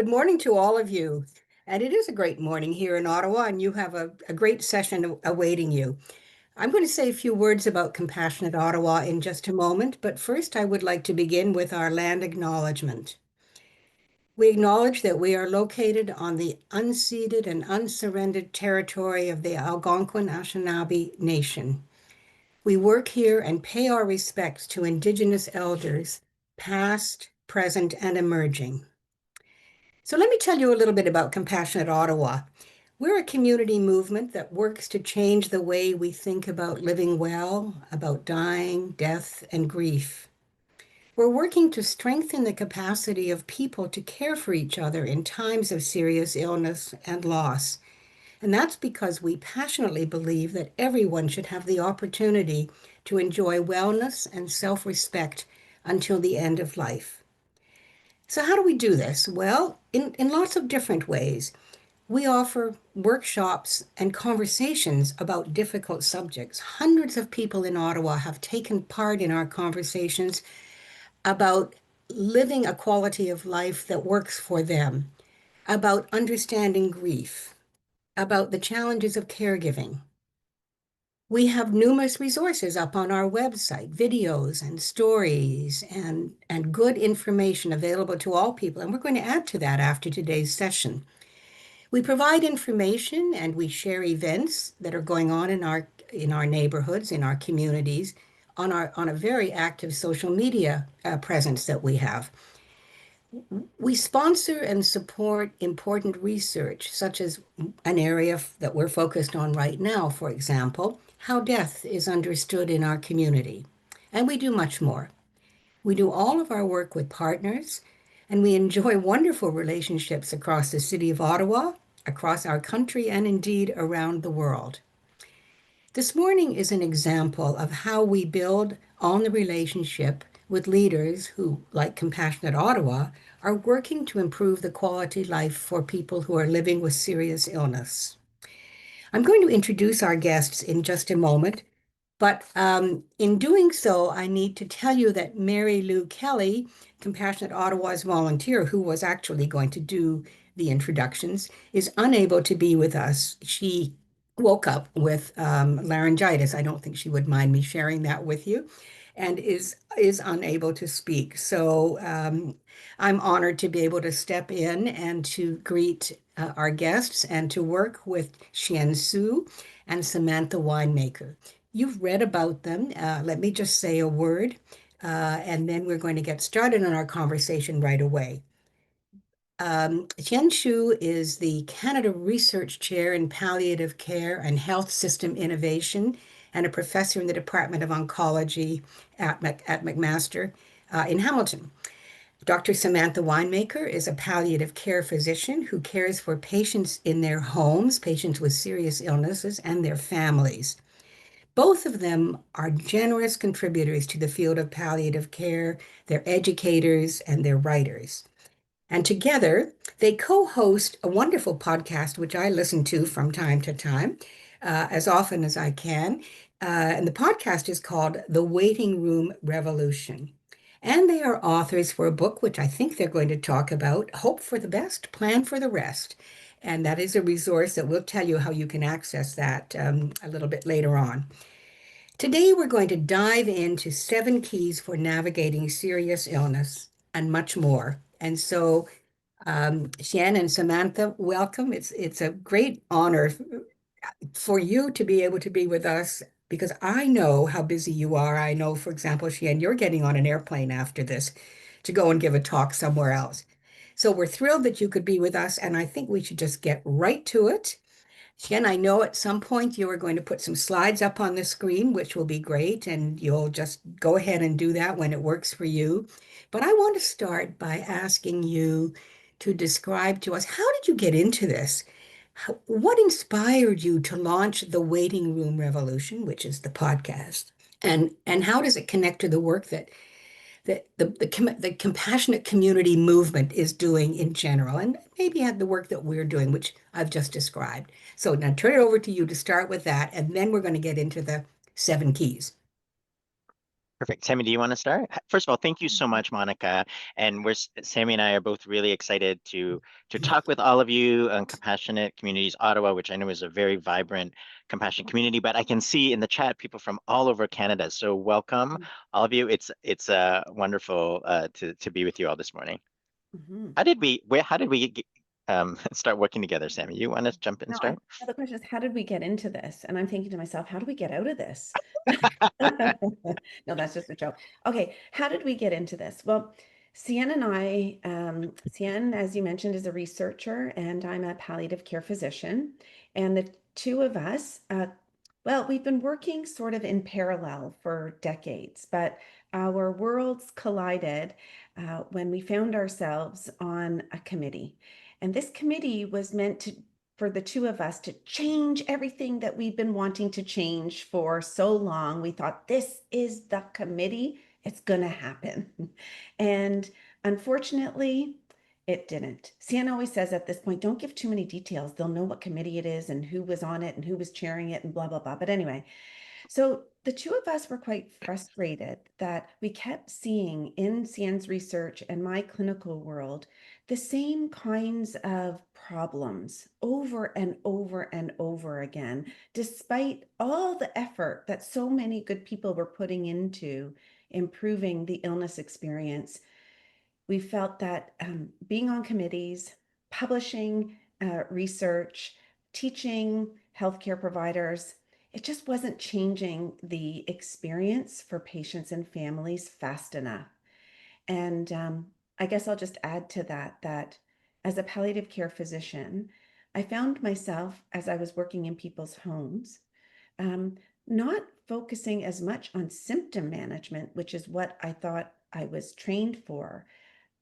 Good morning to all of you. And it is a great morning here in Ottawa, and you have a great session awaiting you. I'm going to say a few words about Compassionate Ottawa in just a moment, but first I would like to begin with our land acknowledgement. We acknowledge that we are located on the unceded and unsurrendered territory of the Algonquin Anishinaabe Nation. We work here and pay our respects to Indigenous elders, past, present, and emerging. So let me tell you a little bit about Compassionate Ottawa. We're a community movement that works to change the way we think about living well, about dying, death, and grief. We're working to strengthen the capacity of people to care for each other in times of serious illness and loss. And that's because we passionately believe that everyone should have the opportunity to enjoy wellness and self-respect until the end of life. So how do we do this? Well, in lots of different ways. We offer workshops and conversations about difficult subjects. Hundreds of people in Ottawa have taken part in our conversations about living a quality of life that works for them, about understanding grief, about the challenges of caregiving. We have numerous resources up on our website, videos and stories and good information available to all people. And we're going to add to that after today's session. We provide information and we share events that are going on in our neighborhoods, in our communities, on a very active social media presence that we have. We sponsor and support important research, such as an area that we're focused on right now, for example, how death is understood in our community. And we do much more. We do all of our work with partners, and we enjoy wonderful relationships across the city of Ottawa, across our country, and indeed around the world. This morning is an example of how we build on the relationship with leaders who, like Compassionate Ottawa, are working to improve the quality life for people who are living with serious illness. I'm going to introduce our guests in just a moment, but in doing so, I need to tell you that Mary Lou Kelly, Compassionate Ottawa's volunteer, who was actually going to do the introductions, is unable to be with us. She woke up with laryngitis. I don't think she would mind me sharing that with you, and is unable to speak. So I'm honored to be able to step in and to greet our guests and to work with Hsien Seow and Samantha Winemaker. You've read about them. Let me just say a word, and then we're going to get started on our conversation right away. Hsien Seow is the Canada Research Chair in Palliative Care and Health System Innovation and a professor in the Department of Oncology at McMaster in Hamilton. Dr. Samantha Winemaker is a palliative care physician who cares for patients in their homes, patients with serious illnesses, and their families. Both of them are generous contributors to the field of palliative care. They're educators and they're writers. And together, they co-host a wonderful podcast, which I listen to from time to time, as often as I can. And the podcast is called The Waiting Room Revolution. And they are authors for a book, which I think they're going to talk about, Hope for the Best, Plan for the Rest. And that is a resource that will tell you how you can access that a little bit later on. Today, we're going to dive into 7 keys for navigating serious illness and much more. And so, Hsien and Samantha, welcome. It's a great honor for you to be able to be with us because I know how busy you are. I know, for example, Hsien, you're getting on an airplane after this to go and give a talk somewhere else. So we're thrilled that you could be with us, and I think we should just get right to it. Hsien, I know at some point you are going to put some slides up on the screen, which will be great, and you'll just go ahead and do that when it works for you. But I want to start by asking you to describe to us, how did you get into this? What inspired you to launch the Waiting Room Revolution, which is the podcast? And how does it connect to the work that the compassionate community movement is doing in general, and maybe had the work that we're doing, which I've just described. So now turn it over to you to start with that, and then we're going to get into the 7 keys. Perfect. Sammy, do you want to start? First of all, thank you so much, Monica. And Sammy and I are both really excited to talk with all of you on Compassionate Communities Ottawa, which I know is a very vibrant compassion community. But I can see in the chat people from all over Canada. So welcome, all of you. It's wonderful to be with you all this morning. Mhm. How did we start working together, Sammy? You want to jump in and No, start? the question is, how did we get into this? And I'm thinking to myself, how do we get out of this? No, that's just a joke. Okay, how did we get into this? Well, Hsien and I, Hsien, as you mentioned, is a researcher, and I'm a palliative care physician. And the two of us, well, we've been working sort of in parallel for decades, but our worlds collided when we found ourselves on a committee. And this committee was meant to for the two of us to change everything that we've been wanting to change for so long. We thought, this is the committee, it's going to happen. And unfortunately, it didn't. Sian always says at this point, don't give too many details. They'll know what committee it is and who was on it and who was chairing it and blah, blah, blah. But anyway, so the two of us were quite frustrated that we kept seeing in Sien's research and my clinical world the same kinds of problems over and over and over again, despite all the effort that so many good people were putting into improving the illness experience. We felt that being on committees, publishing research, teaching healthcare providers, it just wasn't changing the experience for patients and families fast enough. And I guess I'll just add to that that as a palliative care physician, I found myself as I was working in people's homes, um, not focusing as much on symptom management, which is what I thought I was trained for,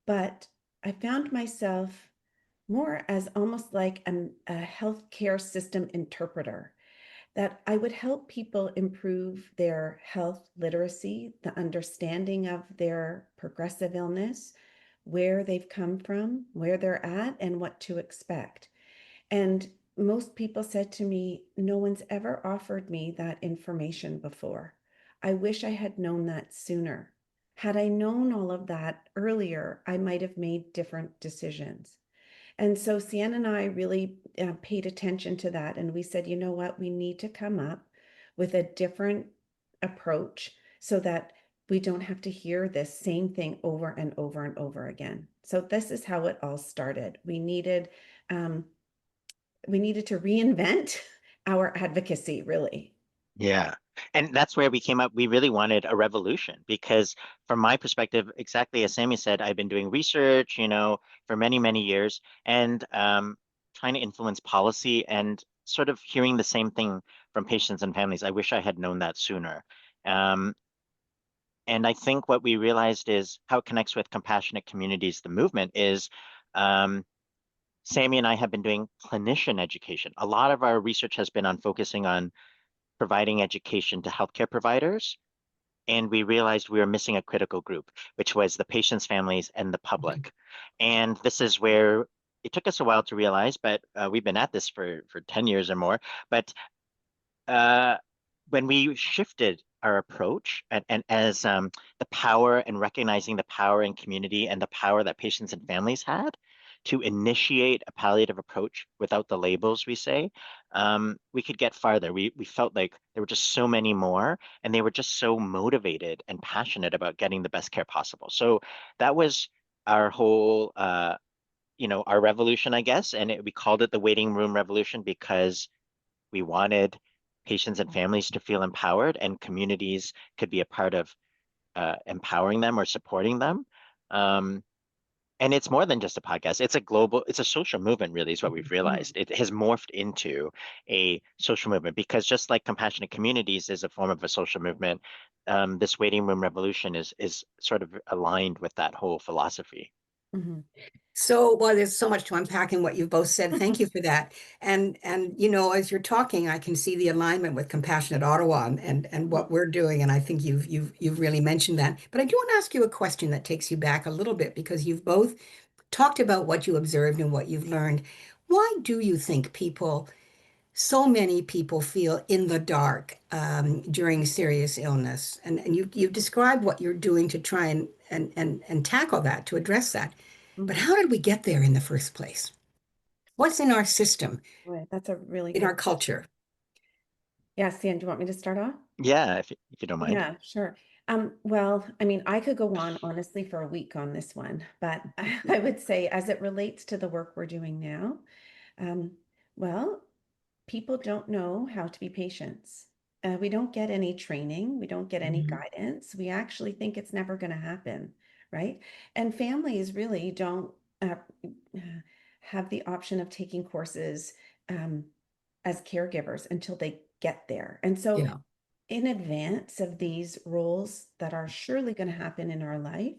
but I found myself more as almost like a healthcare system interpreter, that I would help people improve their health literacy, the understanding of their progressive illness, where they've come from, where they're at, and what to expect. And most people said to me, no one's ever offered me that information before. I wish I had known that sooner. Had I known all of that earlier, I might have made different decisions. And so Sienna and I really paid attention to that. And we said, you know what, we need to come up with a different approach so that we don't have to hear this same thing over and over and over again. So this is how it all started. Um, we needed to reinvent our advocacy, really. Yeah. And that's where we came up. We really wanted a revolution because, from my perspective, exactly as Sammy said, I've been doing research, for many, many years and trying to influence policy and sort of hearing the same thing from patients and families. I wish I had known that sooner. Um, and I think what we realized is how it connects with compassionate communities, the movement is Sammy and I have been doing clinician education. A lot of our research has been on focusing on providing education to healthcare providers. And we realized we were missing a critical group, which was the patients, families, and the public. And this is where it took us a while to realize, but we've been at this for 10 years or more. But uh, when we shifted our approach and as the power and recognizing the power in community and the power that patients and families had to initiate a palliative approach without the labels, we say, we could get farther. We felt like there were just so many more, and they were just so motivated and passionate about getting the best care possible. So that was our whole, our revolution, I guess, and we called it the waiting room revolution because we wanted patients and families to feel empowered, and communities could be a part of empowering them or supporting them. Um, and it's more than just a podcast. It's a social movement, really, is what we've Mhm. realized. It has morphed into a social movement because just like compassionate communities is a form of a social movement, this waiting room revolution is sort of aligned with that whole philosophy. Mhm. So, well, there's so much to unpack in what you've both said. Thank you for that. And as you're talking, I can see the alignment with Compassionate Ottawa and what we're doing. And I think you've really mentioned that. But I do want to ask you a question that takes you back a little bit because you've both talked about what you observed and what you've learned. Why do you think people so many people feel in the dark during serious illness. And you described what you're doing to try and tackle that, to address that. But Mhm. how did we get there in the first place? What's in our system, Boy, that's a really in good. our culture? Yeah, Sian, do you want me to start off? Yeah, if you don't mind. Yeah, sure. Well, I mean, I could go on honestly for a week on this one, but I would say as it relates to the work we're doing now, um, well, people don't know how to be patients. We don't get any training, we don't get any Mhm. guidance. We actually think it's never going to happen, right? And families really don't uh, have the option of taking courses um, as caregivers until they get there. And so Yeah. in advance of these roles that are surely going to happen in our life,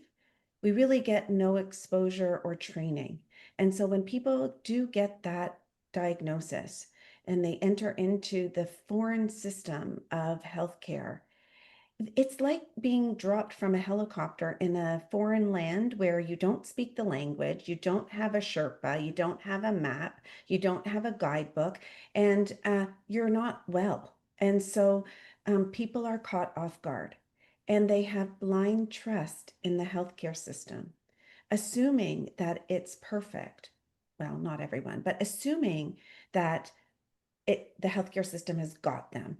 we really get no exposure or training. And so when people do get that diagnosis and they enter into the foreign system of healthcare, it's like being dropped from a helicopter in a foreign land where you don't speak the language, you don't have a Sherpa, you don't have a map, you don't have a guidebook, and you're not well. And so people are caught off guard and they have blind trust in the healthcare system, assuming that it's perfect. Well, not everyone, but assuming that the healthcare system has got them,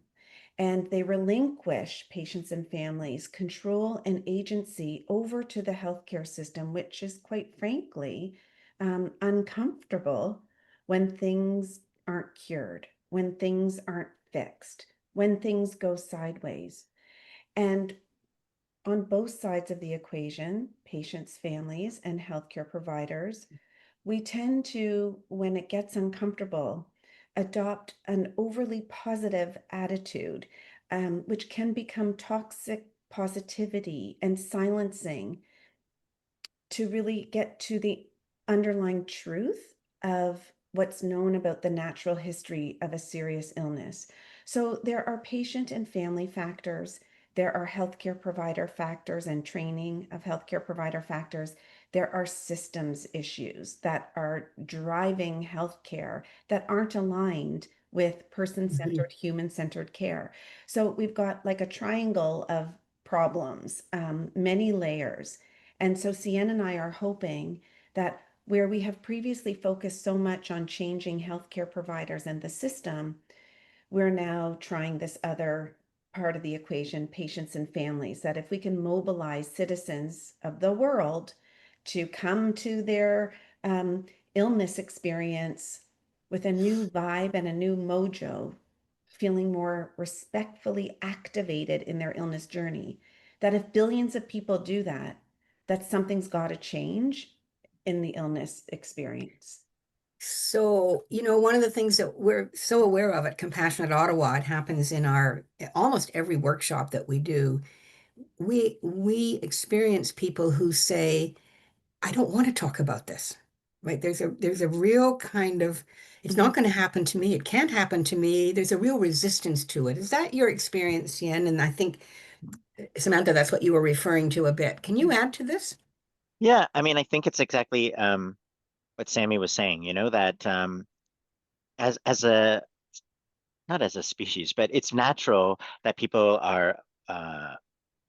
and they relinquish patients and families control and agency over to the healthcare system, which is quite frankly uncomfortable when things aren't cured, when things aren't fixed, when things go sideways. And on both sides of the equation, patients, families, and healthcare providers, we tend to, when it gets uncomfortable, adopt an overly positive attitude, which can become toxic positivity and silencing to really get to the underlying truth of what's known about the natural history of a serious illness. So there are patient and family factors. There are healthcare provider factors and training of healthcare provider factors. There are systems issues that are driving healthcare that aren't aligned with Mhm. person-centered, human-centered care. So we've got like a triangle of problems, many layers. And so Sienna and I are hoping that where we have previously focused so much on changing healthcare providers and the system, we're now trying this other part of the equation, patients and families, that if we can mobilize citizens of the world to come to their illness experience with a new vibe and a new mojo, feeling more respectfully activated in their illness journey, that if billions of people do that, that something's got to change in the illness experience. So, one of the things that we're so aware of at Compassionate Ottawa, it happens in our almost every workshop that we do. We experience people who say, I don't want to talk about this. Right? There's a real kind of, it's Mhm. not going to happen to me. It can't happen to me. There's a real resistance to it. Is that your experience, Yen? And I think, Samantha, that's what you were referring to a bit. Can you add to this? Yeah, I mean, I think it's exactly what Sammy was saying, that as a not as a species, but it's natural that people are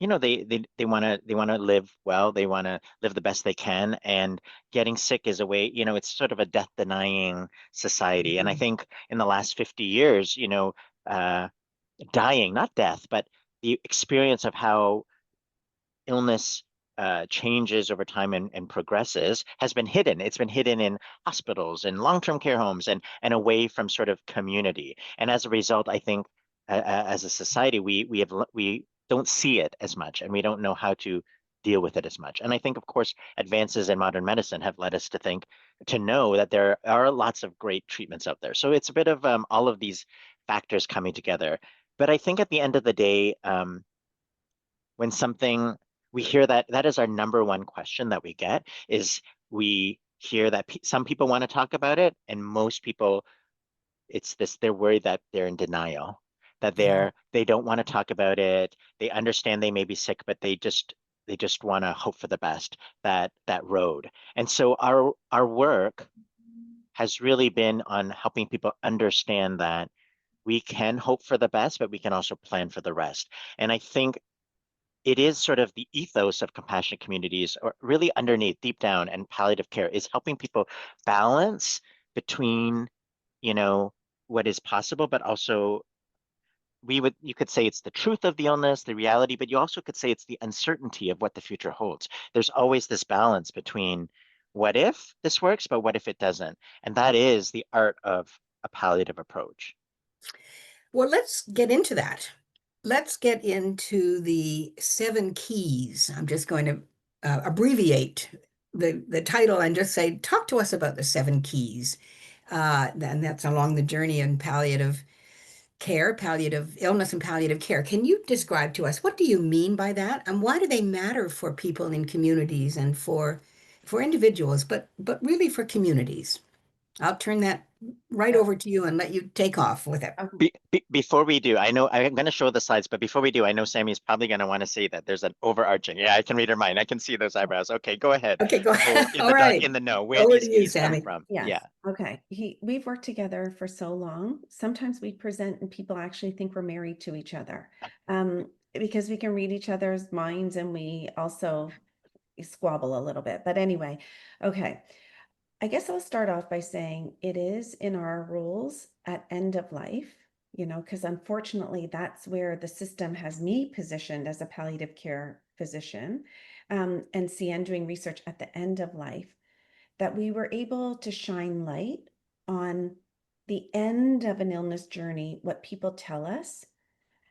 they want to live well, they want to live the best they can, and getting sick is a way, it's sort of a death denying society. And I Mhm. think in the last 50 years, dying, not death, but the experience of how illness changes over time and progresses has been hidden. It's been hidden in hospitals and long-term care homes and away from sort of community. And as a result, I think as a society, we don't see it as much, and we don't know how to deal with it as much. And I think, of course, advances in modern medicine have led us to know that there are lots of great treatments out there. So it's a bit of all of these factors coming together. But I think at the end of the day, when something we hear that is our number one question that we get is we hear that some people want to talk about it, and most people it's this they're worried that they're in denial, that Yeah. they don't want to talk about it. They understand they may be sick, but they just want to hope for the best, that road. And so our work has really been on helping people understand that we can hope for the best, but we can also plan for the rest. And I think it is sort of the ethos of compassionate communities, or really underneath, deep down, and palliative care is helping people balance between, you know, what is possible, but also you could say it's the truth of the illness, the reality, but you also could say it's the uncertainty of what the future holds. There's always this balance between what if this works, but what if it doesn't? And that is the art of a palliative approach. Well, let's get into that. Let's get into the 7 keys. I'm just going to abbreviate the title and just say, talk to us about the 7 keys. And that's along the journey in palliative care, palliative illness and palliative care. Can you describe to us, what do you mean by that? And why do they matter for people in communities and for individuals, but really for communities? I'll turn that right So, over to you and let you take off with it. okay. Before we do, I know I'm going to show the slides, but before we do, I know Sammy's probably going to want to say that there's an overarching. Yeah, I can read her mind. I can see those eyebrows. Okay, go ahead. Okay, go Oh, ahead. in All the dark, right. in the know, where Over these to you, keys come Sammy. from. Yes. Yeah. Okay. We've worked together for so long. Sometimes we present and people actually think we're married to each other, because we can read each other's minds and we also squabble a little bit. But anyway, okay. I guess I'll start off by saying it is in our rules at end of life, because unfortunately that's where the system has me positioned as a palliative care physician, and CN doing research at the end of life, that we were able to shine light on the end of an illness journey, what people tell us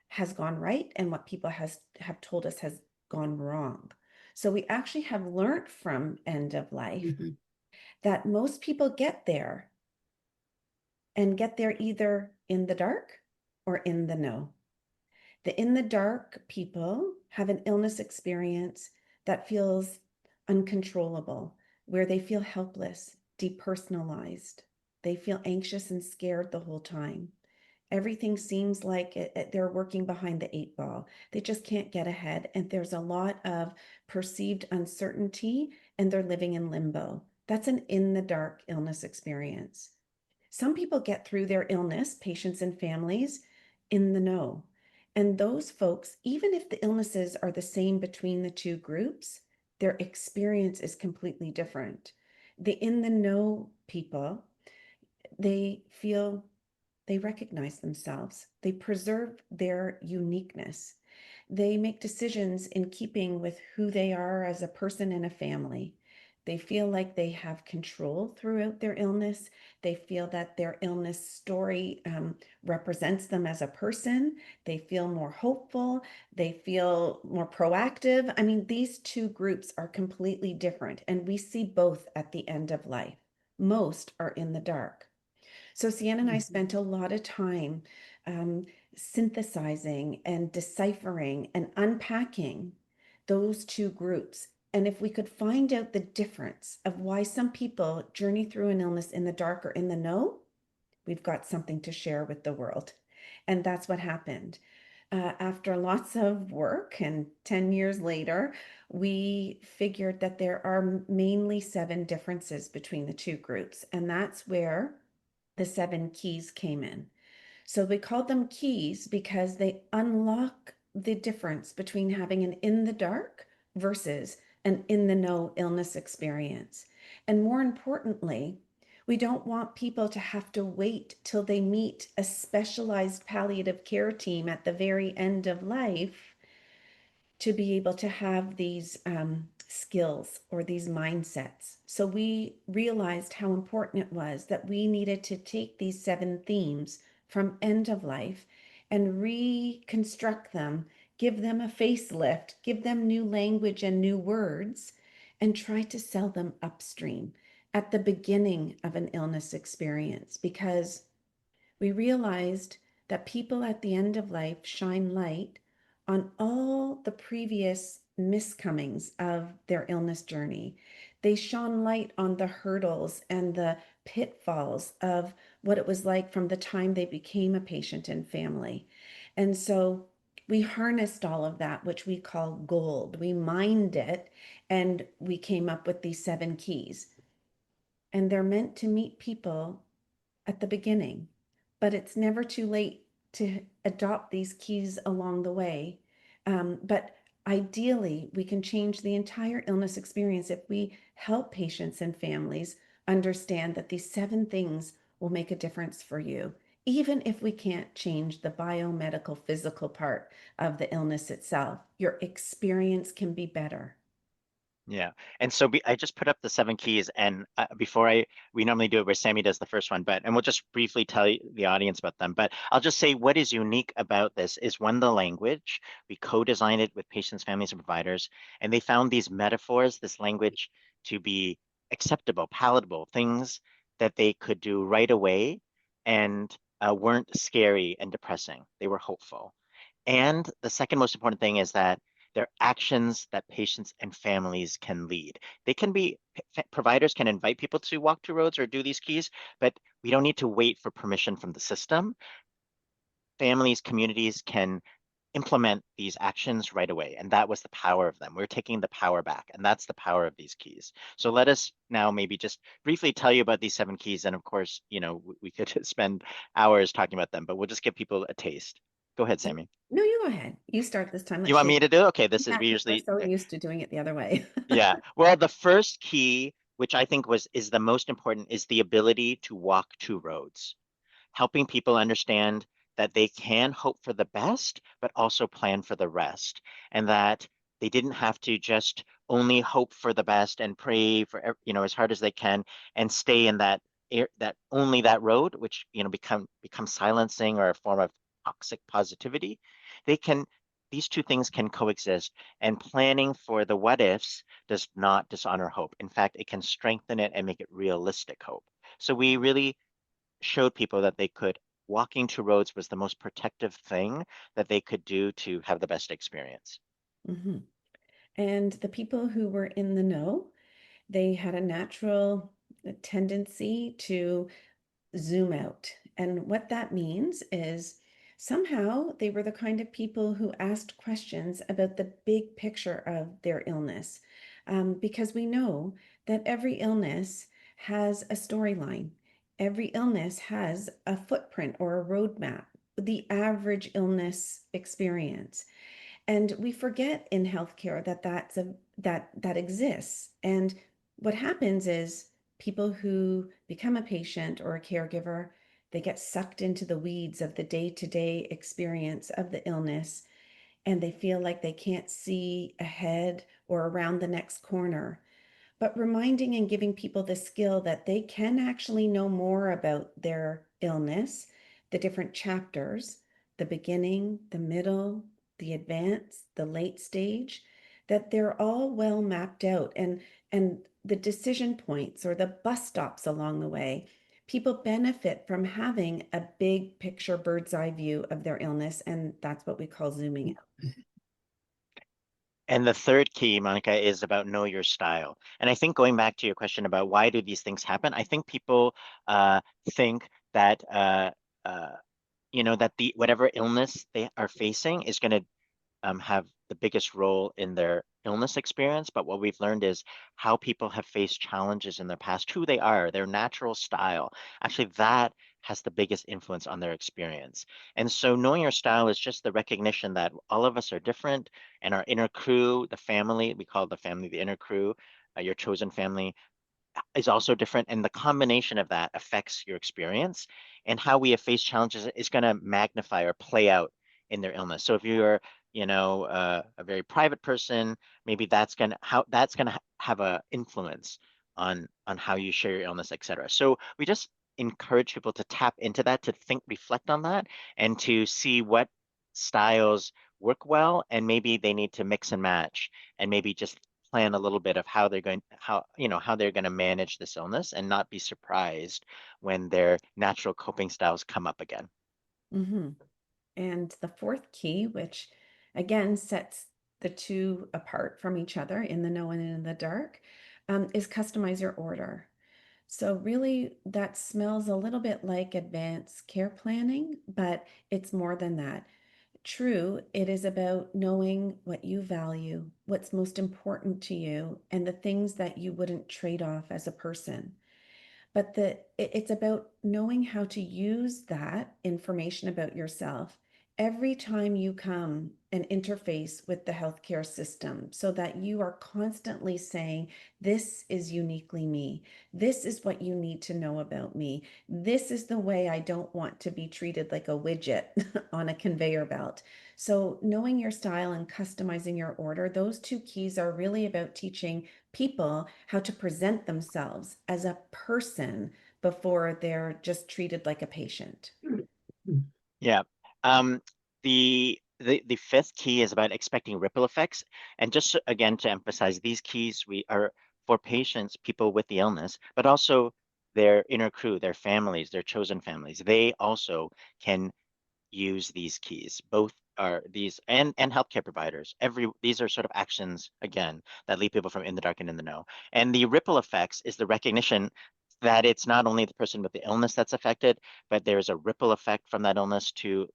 has gone right and what people have told us has gone wrong. So we actually have learned from end of life Mhm. that most people get there and get there either in the dark or in the know. The in the dark people have an illness experience that feels uncontrollable, where they feel helpless, depersonalized. They feel anxious and scared the whole time. Everything seems like they're working behind the 8 ball. They just can't get ahead. And there's a lot of perceived uncertainty, and they're living in limbo. That's an in the dark illness experience. Some people get through their illness, patients and families, in the know. And those folks, even if the illnesses are the same between the two groups, their experience is completely different. The in the know people, they feel they recognize themselves, they preserve their uniqueness, they make decisions in keeping with who they are as a person and a family. They feel like they have control throughout their illness. They feel that their illness story represents them as a person. They feel more hopeful. They feel more proactive. I mean, these two groups are completely different, and we see both at the end of life. Most are in the dark. So Sienna and I Mhm. spent a lot of time um, synthesizing and deciphering and unpacking those two groups. And if we could find out the difference of why some people journey through an illness in the dark or in the know, we've got something to share with the world. And that's what happened. After lots of work and 10 years later, we figured that there are mainly 7 differences between the two groups. And that's where the 7 keys came in. So we called them keys because they unlock the difference between having an in the dark versus an in the know illness experience. And more importantly, we don't want people to have to wait till they meet a specialized palliative care team at the very end of life to be able to have these skills or these mindsets. So we realized how important it was that we needed to take these 7 themes from end of life and reconstruct them, give them a facelift, give them new language and new words, and try to sell them upstream at the beginning of an illness experience, because we realized that people at the end of life shine light on all the previous miscomings of their illness journey. They shone light on the hurdles and the pitfalls of what it was like from the time they became a patient and family. And so we harnessed all of that, which we call gold. We mined it, and we came up with these 7 keys. And they're meant to meet people at the beginning, but it's never too late to adopt these keys along the way. But ideally, we can change the entire illness experience if we help patients and families understand that these 7 things will make a difference for you, even if we can't change the biomedical physical part of the illness itself. Your experience can be better. Yeah. And so I just put up the 7 keys, and we normally do it where Sammy does the first one, and we'll just briefly tell the audience about them. But I'll just say what is unique about this is, one, the language. We co-designed it with patients, families, and providers, and they found these metaphors, this language, to be acceptable, palatable, things that they could do right away and weren't scary and depressing. They were hopeful. And the second most important thing is that they're actions that patients and families can lead. They can be, providers can invite people to walk two roads or do these keys, but we don't need to wait for permission from the system. Families, communities can implement these actions right away. And that was the power of them. We're taking the power back, and that's the power of these keys. So let us now maybe just briefly tell you about these 7 keys. And of course, we could spend hours talking about them, but we'll just give people a taste. Go ahead, Sammy. No, you go ahead. You start this time. You Let's want shake. me to do? Okay, this is, Yeah, we because we're usually, so used to doing it the other way. yeah. Well, the first key, which I think is the most important, is the ability to walk two roads, helping people understand that they can hope for the best, but also plan for the rest, and that they didn't have to just only hope for the best and pray for, as hard as they can, and stay in that only that road, which become silencing or a form of toxic positivity. They can These two things can coexist, and planning for the what ifs does not dishonor hope. In fact, it can strengthen it and make it realistic hope. So we really showed people that they could walking two roads was the most protective thing that they could do to have the best experience. Mhm. And the people who were in the know, they had a natural tendency to zoom out. And what that means is somehow they were the kind of people who asked questions about the big picture of their illness. Because we know that every illness has a storyline, every illness has a footprint or a roadmap, the average illness experience. And we forget in healthcare that that exists. And what happens is people who become a patient or a caregiver, they get sucked into the weeds of the day-to-day experience of the illness, and they feel like they can't see ahead or around the next corner. But reminding and giving people the skill that they can actually know more about their illness, the different chapters, the beginning, the middle, the advanced, the late stage, that they're all well mapped out, and the decision points or the bus stops along the way. People benefit from having a big picture bird's eye view of their illness, and that's what we call zooming out. And the third key, Monica, is about know your style. And I think, going back to your question about why do these things happen, I think people think that that the whatever illness they are facing is going to have the biggest role in their illness experience. But what we've learned is how people have faced challenges in their past, who they are, their natural style. Actually, that has the biggest influence on their experience. And so knowing your style is just the recognition that all of us are different, and our inner crew, the family, we call the family the inner crew, your chosen family, is also different, and the combination of that affects your experience, and how we have faced challenges is going to magnify or play out in their illness. So if you're a very private person, maybe that's going to have a influence on how you share your illness, etc. So we just encourage people to tap into that, to think, reflect on that, and to see what styles work well, and maybe they need to mix and match, and maybe just plan a little bit of how they're going to manage this illness, and not be surprised when their natural coping styles come up again. Mhm. And the fourth key, which again sets the two apart from each other, in the know and in the dark, is customize your order. So, really, that smells a little bit like advanced care planning, but it's more than that. True, it is about knowing what you value, what's most important to you, and the things that you wouldn't trade off as a person. But it's about knowing how to use that information about yourself every time you come and interface with the healthcare system, so that you are constantly saying, this is uniquely me. This is what you need to know about me. This is the way I don't want to be treated like a widget on a conveyor belt. So knowing your style and customizing your order, those two keys are really about teaching people how to present themselves as a person before they're just treated like a patient. Yeah. Um, the fifth key is about expecting ripple effects. And just again to emphasize, these keys we are for patients, people with the illness, but also their inner crew, their families, their chosen families. They also can use these keys. Both are these and healthcare providers. These are sort of actions again that lead people from in the dark and in the know. And the ripple effects is the recognition that it's not only the person with the illness that's affected, but there's a ripple effect from that illness to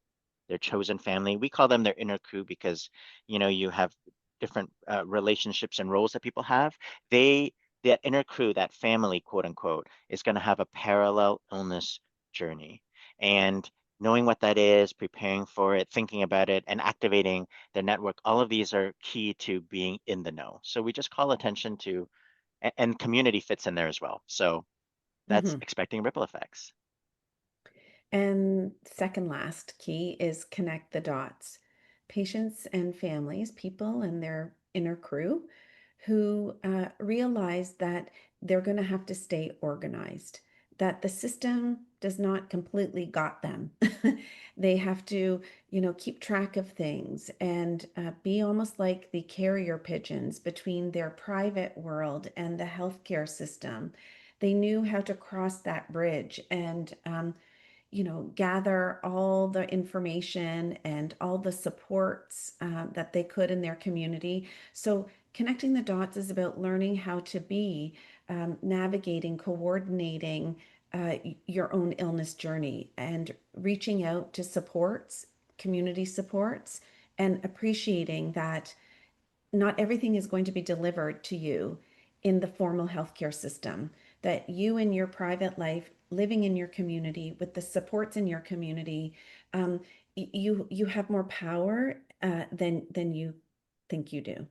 their chosen family. We call them their inner crew because you have different relationships and roles that people have. That inner crew, that family, quote unquote, is going to have a parallel illness journey. And knowing what that is, preparing for it, thinking about it, and activating the network, all of these are key to being in the know. So we just call attention to, and community fits in there as well. So that's Mhm. expecting ripple effects. And second last key is connect the dots. Patients and families, people and their inner crew who realize that they're going to have to stay organized, that the system does not completely got them. They have to, keep track of things and be almost like the carrier pigeons between their private world and the healthcare system. They knew how to cross that bridge and gather all the information and all the supports that they could in their community. So connecting the dots is about learning how to be navigating, coordinating your own illness journey and reaching out to supports, community supports, and appreciating that not everything is going to be delivered to you in the formal healthcare system, that you in your private life, living in your community with the supports in your community, um, you have more power than you think you do.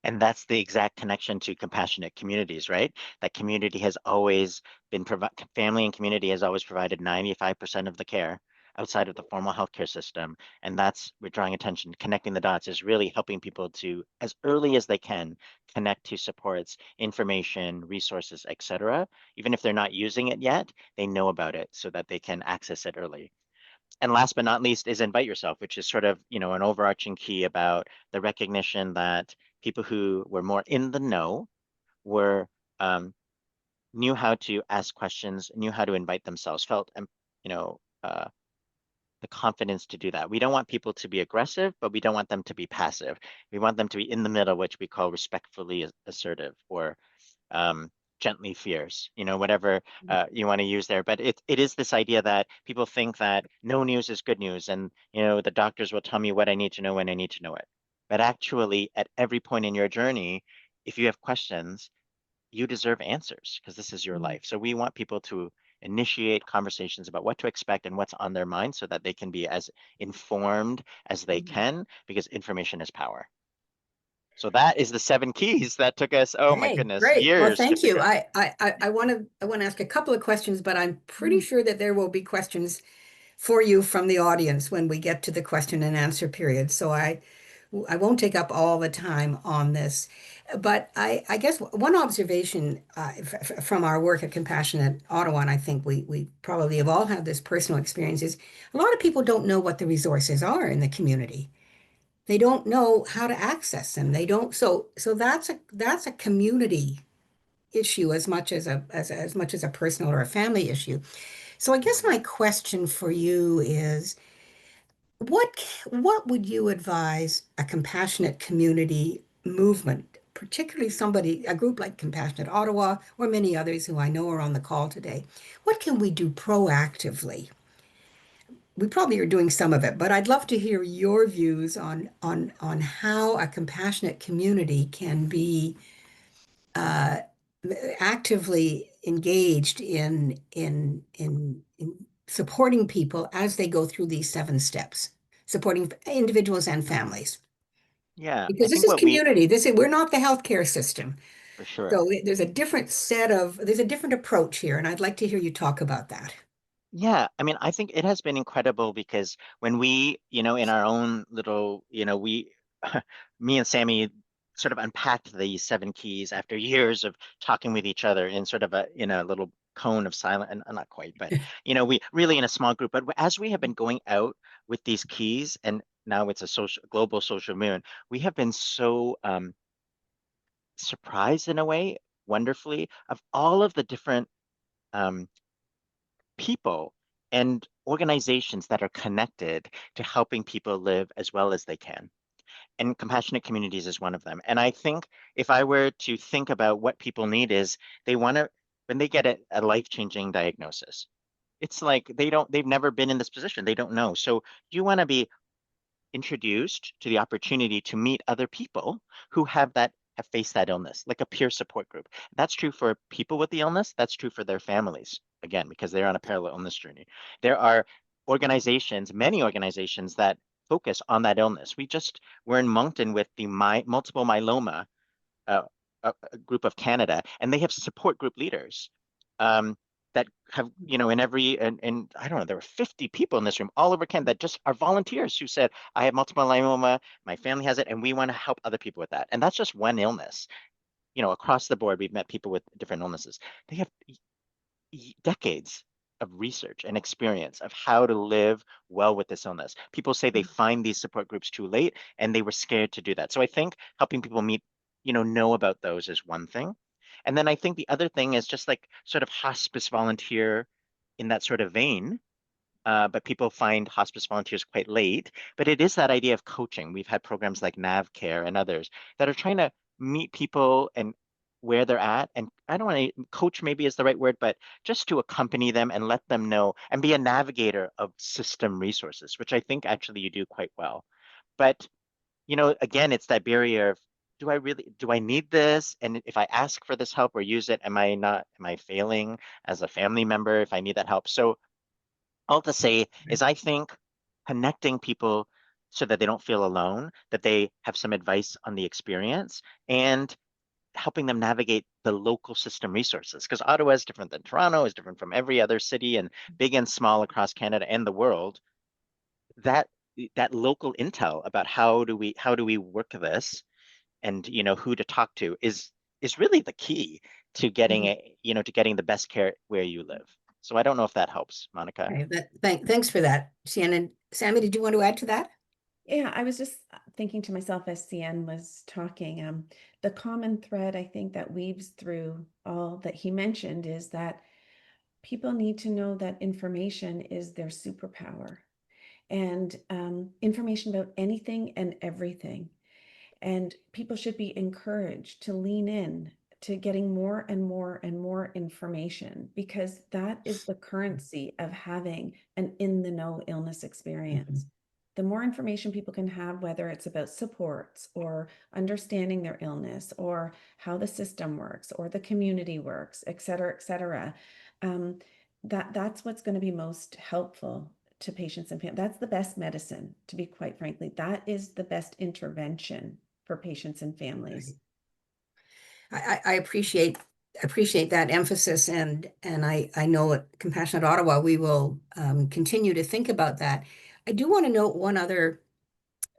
And that's the exact connection to compassionate communities, right? That community has always been family and community has always provided 95% of the care outside of the formal healthcare system. And that's, we're drawing attention, connecting the dots is really helping people to, as early as they can, connect to supports, information, resources, etc. Even if they're not using it yet, they know about it so that they can access it early. And last but not least is invite yourself, which is sort of, an overarching key about the recognition that people who were more in the know were knew how to ask questions, knew how to invite themselves, felt you know the confidence to do that. We don't want people to be aggressive, but we don't want them to be passive. We want them to be in the middle, which we call respectfully assertive or um, gently fierce, whatever you want to use there. But it is this idea that people think that no news is good news, and the doctors will tell me what I need to know when I need to know it. But actually, at every point in your journey, if you have questions, you deserve answers because this is your Mm-hmm. life. So we want people to initiate conversations about what to expect and what's on their mind so that they can be as informed as they can because information is power. So that is the 7 keys that took us, oh my Hey, goodness, great. Well, years to thank you. figure out. I want to ask a couple of questions, but I'm pretty Mm-hmm. sure that there will be questions for you from the audience when we get to the question and answer period. So I won't take up all the time on this, but I guess one observation from our work at Compassionate Ottawa, and I think we probably have all had this personal experience, is a lot of people don't know what the resources are in the community. They don't know how to access them. They don't. So that's a community issue as much as as much as a personal or a family issue. So I guess my question for you is what would you advise a compassionate community movement, particularly a group like Compassionate Ottawa or many others who I know are on the call today? What can we do proactively? We probably are doing some of it, but I'd love to hear your views on how a compassionate community can be uh, actively engaged in supporting people as they go through these 7 steps, supporting individuals and families. Yeah, I Because this think is what we, community. We're not the healthcare system. for sure. So there's a different approach here, and I'd like to hear you talk about that. Yeah, I mean, I think it has been incredible because when we, in our own little, me and Sammy sort of unpacked these 7 keys after years of talking with each other in sort of in a little cone of silence, and not quite, but, we really in a small group. But as we have been going out with these keys, and now it's a global social movement, we have been so surprised in a way, wonderfully, of all of the different um, people and organizations that are connected to helping people live as well as they can. And compassionate communities is one of them. And I think if I were to think about what people need is they want to, when they get a life-changing diagnosis, it's like they've never been in this position. They don't know. So you want to be introduced to the opportunity to meet other people who have faced that illness, like a peer support group. That's true for people with the illness. That's true for their families, again, because they're on a parallel illness journey. There are many organizations that focus on that illness. We're in Moncton with the multiple myeloma uh, a group of Canada, and they have support group leaders um, that have, in every, and I don't know, there were 50 people in this room all over Canada that just are volunteers who said, I have multiple myeloma, my family has it, and we want to help other people with that. And that's just one illness. Across the board, we've met people with different illnesses. They have decades of research and experience of how to live well with this illness. People say they find these support groups too late and they were scared to do that. So I think helping people know about those is one thing. And then I think the other thing is just like sort of hospice volunteer in that sort of vein. But people find hospice volunteers quite late. But it is that idea of coaching. We've had programs like NAV Care and others that are trying to meet people and where they're at. And I don't want to coach, maybe is the right word, but just to accompany them and let them know and be a navigator of system resources, which I think actually you do quite well. But, again, it's that barrier of do I need this? And if I ask for this help or use it, am I failing as a family member if I need that help? So all to say is I think connecting people so that they don't feel alone, that they have some advice on the experience, and helping them navigate the local system resources. Because Ottawa is different than Toronto, is different from every other city and big and small across Canada and the world. That that local intel about how do we work this and who to talk to is really the key to getting Mhm. the best care where you live. So I don't know if that helps, Monica. Okay, thanks for that, Shannon. Sammy, did you want to add to that? Yeah, I was just thinking to myself as Hsien was talking, the common thread I think that weaves through all that he mentioned is that people need to know that information is their superpower, and information about anything and everything. And people should be encouraged to lean in to getting more and more and more information, because that is the currency of having an in the know illness experience. Mhm. The more information people can have, whether it's about supports or understanding their illness or how the system works or the community works, et cetera, um, that's what's going to be most helpful to patients and families. That's the best medicine, to be quite frankly. That is the best intervention for patients and families. Right. I appreciate that emphasis, and I know at Compassionate Ottawa we will continue to think about that. I do want to note one other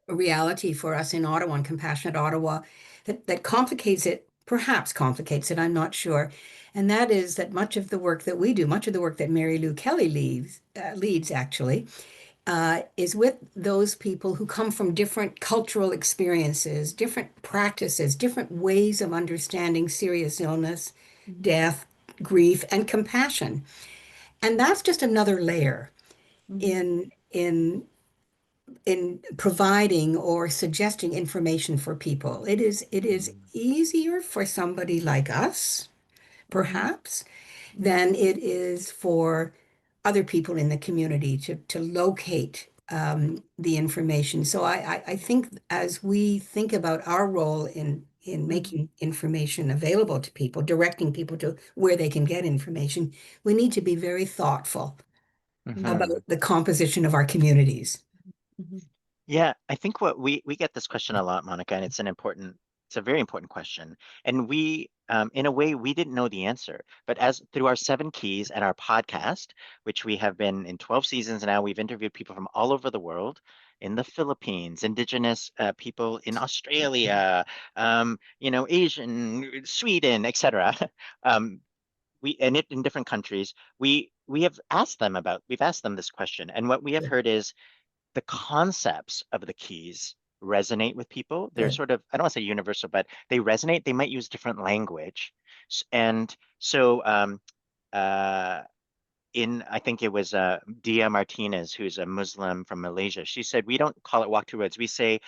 reality for us in Ottawa and Compassionate Ottawa that perhaps complicates it, I'm not sure. And that is that much of the work that we do, much of the work that Mary Lou Kelly leads actually, is with those people who come from different cultural experiences, different practices, different ways of understanding serious illness, Mhm. death, grief, and compassion. And that's just another layer Mhm. in providing or suggesting information for people. It is Mm, easier for somebody like us, Mhm. perhaps, Mhm. than it is for other people in the community to locate the information. So I think as we think about our role in making information available to people, directing people to where they can get information, we need to be very thoughtful about Mhm. the composition of our communities. Mhm. Yeah, I think what we get this question a lot, Monica, and it's a very important question. And we, in a way, we didn't know the answer. But as through our 7 keys and our podcast, which we have been in 12 seasons now, we've interviewed people from all over the world, in the Philippines, Indigenous people in Australia, Asian, Sweden, etc. Um, in different countries, we've asked them this question, and what we have Good, heard is the concepts of the keys resonate with people. They're good. sort of, I don't want to say universal, but they resonate. They might use different language. And so uh, I think it was Dia Martinez, who's a Muslim from Malaysia. She said, we don't call it walk two roads. We say,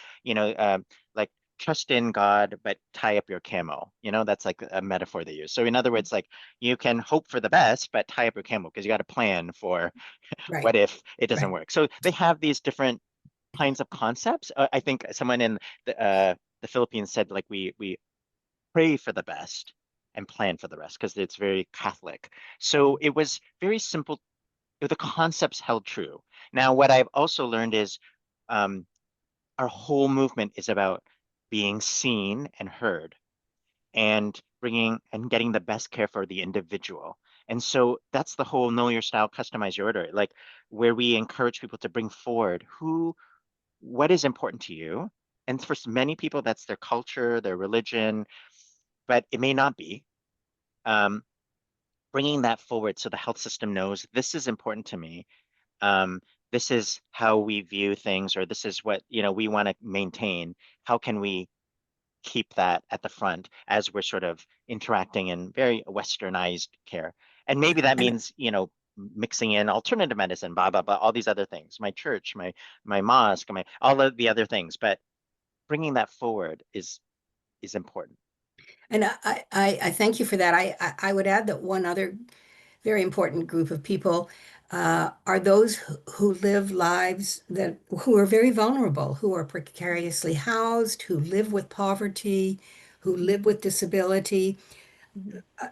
like trust in God, but tie up your camel. That's like a metaphor they use. So in other words, like you can hope for the best, but tie up your camel because you got to plan for Right, what if it doesn't right. work. So they have these different kinds of concepts. I think someone in the Philippines said like we pray for the best and plan for the rest because it's very Catholic. So it was very simple. The concepts held true. Now, what I've also learned is um, our whole movement is about being seen and heard and bringing and getting the best care for the individual. And so that's the whole know your style, customize your order, like where we encourage people to bring forward what is important to you. And for many people, that's their culture, their religion, but it may not be. Um, Bringing that forward so the health system knows this is important to me. Um, this is how we view things, or this is what, we want to maintain. How can we keep that at the front as we're sort of interacting in very westernized care? And maybe that And means, mixing in alternative medicine, blah, blah, blah, all these other things, my church, my mosque, all of the other things. But bringing that forward is important. I thank you for that. I would add that one other very important group of people are those who live lives who are very vulnerable, who are precariously housed, who live with poverty, who live with disability,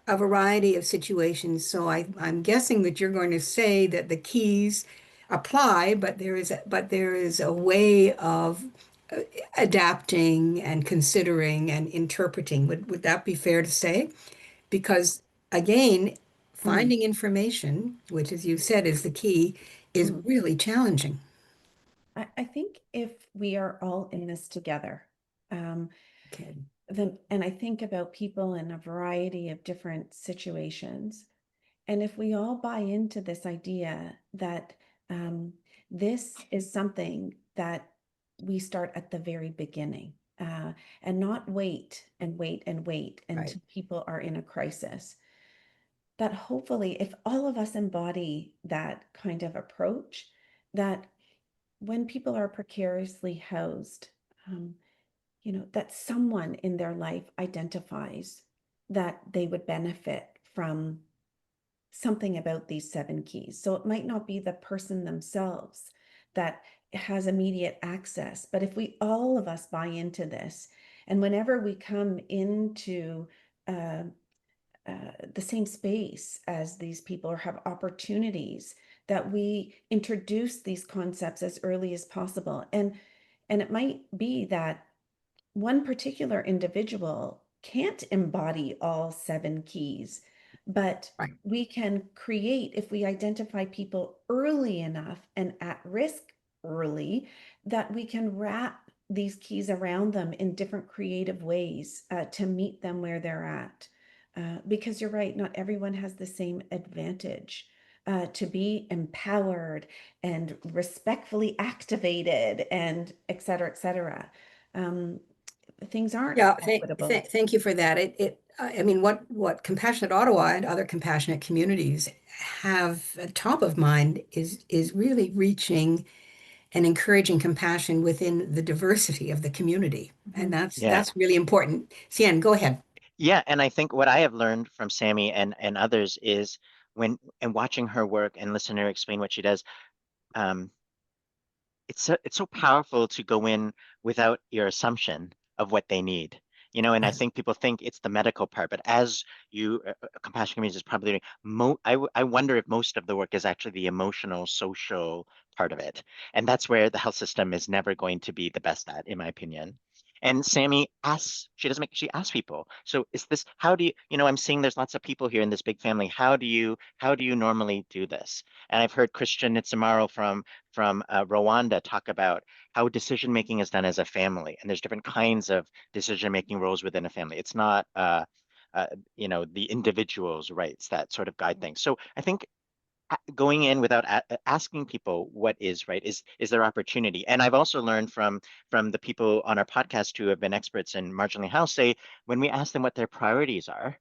a variety of situations. So I'm guessing that you're going to say that the keys apply, but there is a way of uh, adapting and considering and interpreting. Would that be fair to say? Because again, Mm, finding information, which as you said is the key, is mm. really challenging. I think if we are all in this together, um, Okay. then, and I think about people in a variety of different situations, and if we all buy into this idea that um, this is something that we start at the very beginning, and not wait and wait and wait Right. until people are in a crisis, that hopefully, if all of us embody that kind of approach, that when people are precariously housed, um, that someone in their life identifies that they would benefit from something about these 7 keys. So it might not be the person themselves that has immediate access, but if we all of us buy into this, and whenever we come into uh, the same space as these people or have opportunities, that we introduce these concepts as early as possible. And it might be that one particular individual can't embody all 7 keys, but Right. we can create, if we identify people early enough and at risk early, that we can wrap these keys around them in different creative ways to meet them where they're at. Because you're right, not everyone has the same advantage. To be empowered and respectfully activated and et cetera, et cetera. Um, Things aren't Yeah, equitable. thank you for that. I mean, what Compassionate Ottawa and other compassionate communities have at top of mind is really reaching and encouraging compassion within the diversity of the community. And Mhm. Yeah. that's really important. Cian, go ahead. Yeah, and I think what I have learned from Sammy and others is watching her work and listening to her explain what she does, um, it's so powerful to go in without your assumption of what they need. and I think people think it's the medical part, but as compassion communities is probably doing, I wonder if most of the work is actually the emotional, social part of it. And that's where the health system is never going to be the best at, in my opinion. And Sammy asks, she asks people, so is this, how do you, I'm seeing there's lots of people here in this big family. How do you normally do this? And I've heard Christian Nitsamaro from Rwanda talk about how decision making is done as a family, and there's different kinds of decision making roles within a family. It's not the individual's rights that sort of guide things. So I think going in without asking people what is right is their opportunity. And I've also learned from the people on our podcast who have been experts in marginally housed, say when we ask them what their priorities are,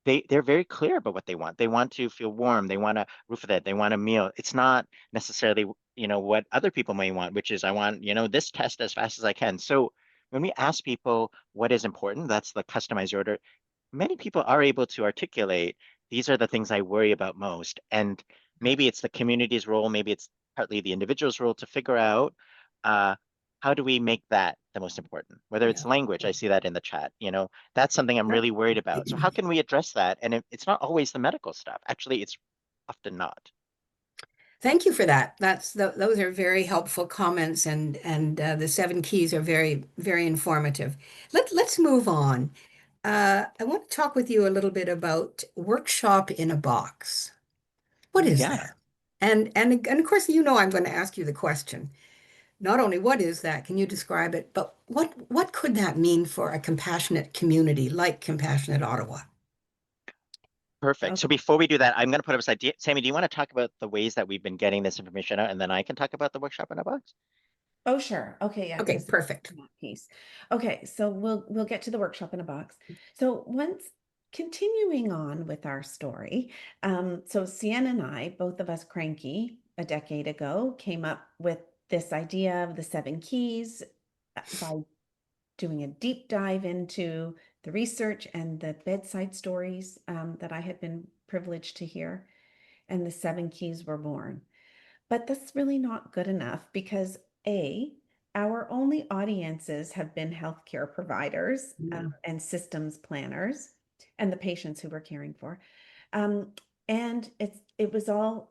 they're very clear about what they want. They want to feel warm. They want a roof of it. They want a meal. It's not necessarily, what other people may want, which is I want, this test as fast as I can. So when we ask people what is important, that's the customized order. Many people are able to articulate, these are the things I worry about most. And maybe it's the community's role, maybe it's partly the individual's role to figure out uh, how do we make that the most important? Whether it's language, I see that in the chat, that's something I'm really worried about. So how can we address that? And it's not always the medical stuff. Actually, it's often not. Thank you for that. Those are very helpful comments, and the seven keys are very, very informative. Let's move on. I want to talk with you a little bit about workshop in a box. What is Yeah. that? And of course, I'm going to ask you the question. Not only what is that, can you describe it, but what could that mean for a compassionate community like Compassionate Ottawa? Perfect. So before we do that, I'm going to put up a slide. Sammy, do you want to talk about the ways that we've been getting this information out, and then I can talk about the workshop in a box? Oh, sure. Okay, yeah, Okay, because perfect. that piece. Okay, so we'll get to the workshop in a box. So once continuing on with our story, so Hsien and I, both of us cranky a decade ago, came up with this idea of the seven keys by doing a deep dive into the research and the bedside stories that I had been privileged to hear, and the seven keys were born. But that's really not good enough because our only audiences have been healthcare providers and systems planners and the patients who we're caring for. And it was all,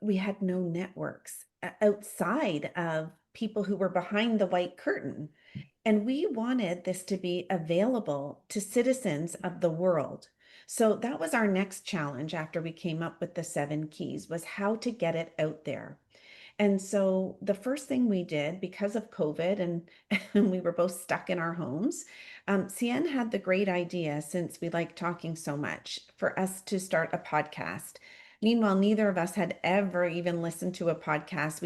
we had no networks outside of people who were behind the white curtain. And we wanted this to be available to citizens of the world. So that was our next challenge after we came up with the seven keys, was how to get it out there. And so the first thing we did, because of COVID and we were both stuck in our homes, Hsien had the great idea, since we like talking so much, for us to start a podcast. Meanwhile, neither of us had ever even listened to a podcast.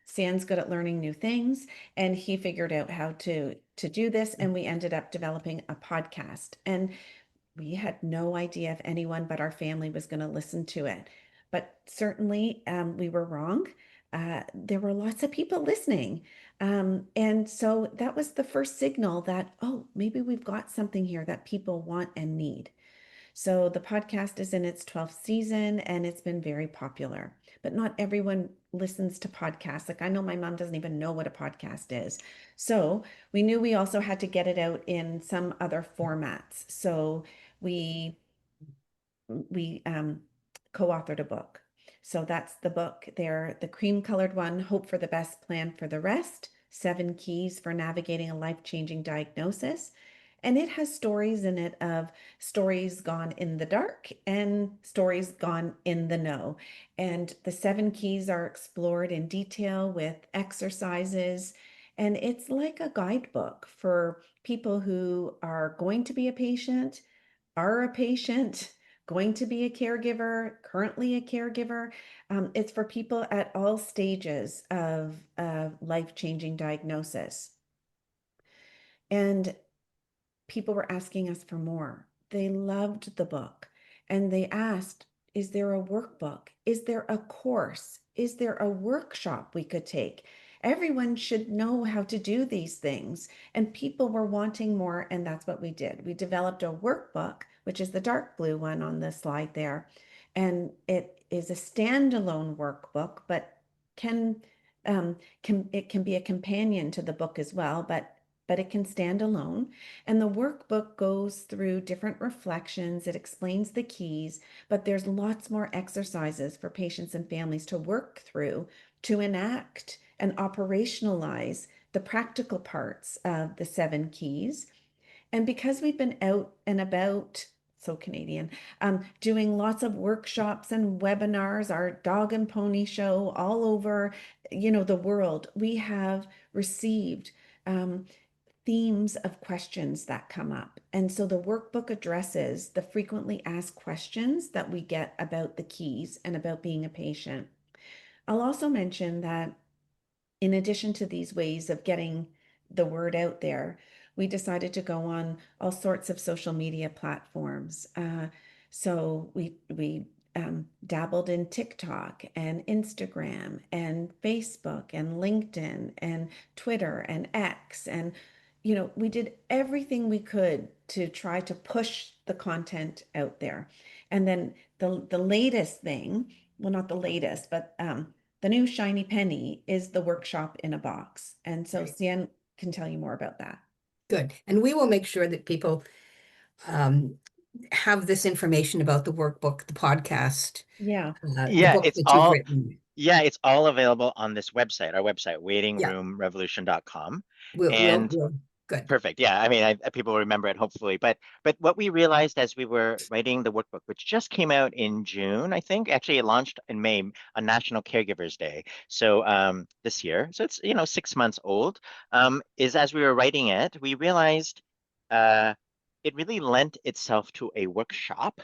Hsien's good at learning new things, and he figured out how to do this, and we ended up developing a podcast. And we had no idea if anyone but our family was going to listen to it. But certainly we were wrong. There were lots of people listening. And so that was the first signal that, oh, maybe we've got something here that people want and need. So the podcast is in its 12th season and it's been very popular, but not everyone listens to podcasts. Like, I know my mom doesn't even know what a podcast is. So we knew we also had to get it out in some other formats. So we co-authored a book. So that's the book there, the cream colored one, Hope for the Best, Plan for the Rest, 7 Keys for Navigating a Life-Changing Diagnosis. And it has stories in it of stories gone in the dark and stories gone in the know. And the 7 keys are explored in detail with exercises. And it's like a guidebook for people who are going to be a patient, are a patient, going to be a caregiver, currently a caregiver. It's for people at all stages of life-changing diagnosis. And people were asking us for more. They loved the book and they asked, is there a workbook? Is there a course? Is there a workshop we could take? Everyone should know how to do these things. And people were wanting more, and that's what we did. We developed a workbook, which is the dark blue one on the slide there. And it is a standalone workbook, but it can be a companion to the book as well. But but it can stand alone. And the workbook goes through different reflections. It explains the keys, but there's lots more exercises for patients and families to work through to enact and operationalize the practical parts of the 7 keys. And because we've been out and about, so Canadian, doing lots of workshops and webinars, our dog and pony show all over, the world, we have received themes of questions that come up. And so the workbook addresses the frequently asked questions that we get about the keys and about being a patient. I'll also mention that in addition to these ways of getting the word out there, we decided to go on all sorts of social media platforms. So we dabbled in TikTok and Instagram and Facebook and LinkedIn and Twitter and X. And, we did everything we could to try to push the content out there. And then the latest thing, well, not the latest, but the new shiny penny is the workshop in a box. And so Right. Hsien can tell you more about that. Good. And we will make sure that people um, have this information about the workbook, the podcast, Yeah. the Yeah, book that you've written. it's all available on this website, our website, Yeah, waitingroomrevolution.com. we'll, And good. perfect. Yeah, I mean, people will remember it hopefully. But what we realized as we were writing the workbook, which just came out in June, I think, actually it launched in May on National Caregivers Day. So this year, so it's 6 months old. Is as we were writing it, we realized uh, it really lent itself to a workshop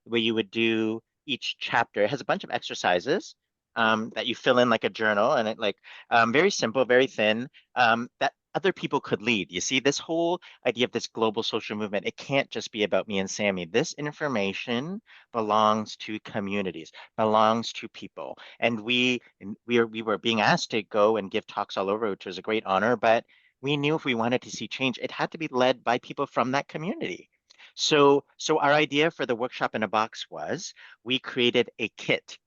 where you would do each chapter. It has a bunch of exercises that you fill in like a journal, and it like very simple, very thin, that other people could lead. You see, this whole idea of this global social movement, it can't just be about me and Sammy. This information belongs to communities, belongs to people. And we were being asked to go and give talks all over, which was a great honor, but we knew if we wanted to see change, it had to be led by people from that community. So our idea for the workshop in a box was we created a kit.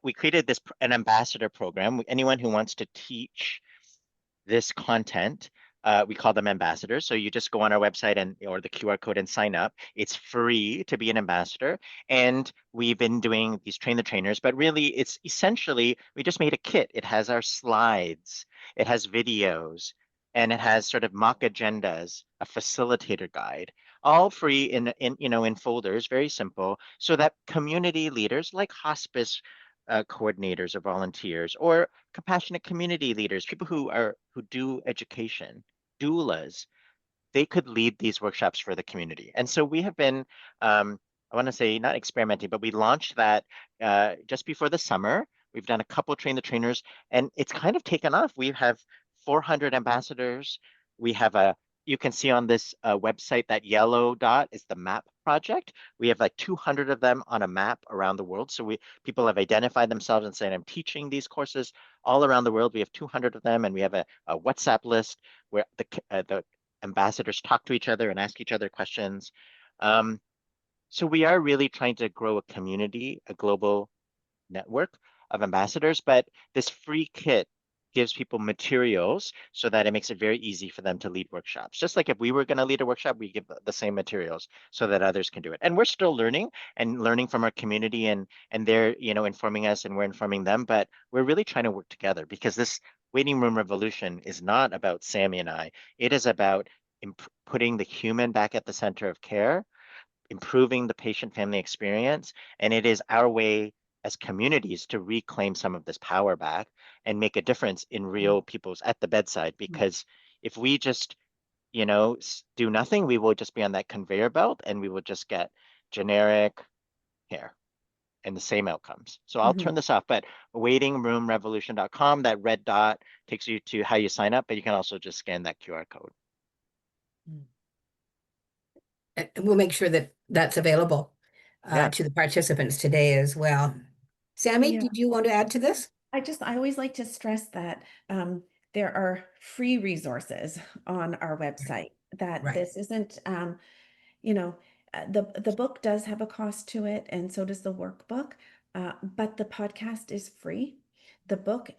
We created an ambassador program. Anyone who wants to teach this content, we call them ambassadors. So you just go on our website or the QR code and sign up. It's free to be an ambassador. And we've been doing these train the trainers, but really it's essentially, we just made a kit. It has our slides, it has videos, and it has sort of mock agendas, a facilitator guide, all free in folders, very simple, so that community leaders like hospice coordinators or volunteers or compassionate community leaders, people who do education, doulas, they could lead these workshops for the community. And so we have been, I want to say not experimenting, but we launched that just before the summer. We've done a couple train the trainers, and it's kind of taken off. We have 400 ambassadors. We have you can see on this website that yellow dot is the map project. We have like 200 of them on a map around the world. So people have identified themselves and said, I'm teaching these courses all around the world. We have 200 of them, and we have a WhatsApp list where the ambassadors talk to each other and ask each other questions. So we are really trying to grow a community, a global network of ambassadors, but this free kit gives people materials so that it makes it very easy for them to lead workshops. Just like if we were going to lead a workshop, we give the same materials so that others can do it. And we're still learning and learning from our community, and they're, informing us and we're informing them, but we're really trying to work together because this waiting room revolution is not about Sammy and I. It is about putting the human back at the center of care, improving the patient family experience. And it is our way as communities to reclaim some of this power back and make a difference in real people's at the bedside. Because if we just, do nothing, we will just be on that conveyor belt and we will just get generic care and the same outcomes. So I'll turn this off, but waitingroomrevolution.com, that red dot takes you to how you sign up, but you can also just scan that QR code. And we'll make sure that that's available Yeah. to the participants today as well. Sammy, Yeah. did you want to add to this? I always like to stress that there are free resources on our website, that Right. this isn't, the book does have a cost to it, and so does the workbook, but the podcast is free. The book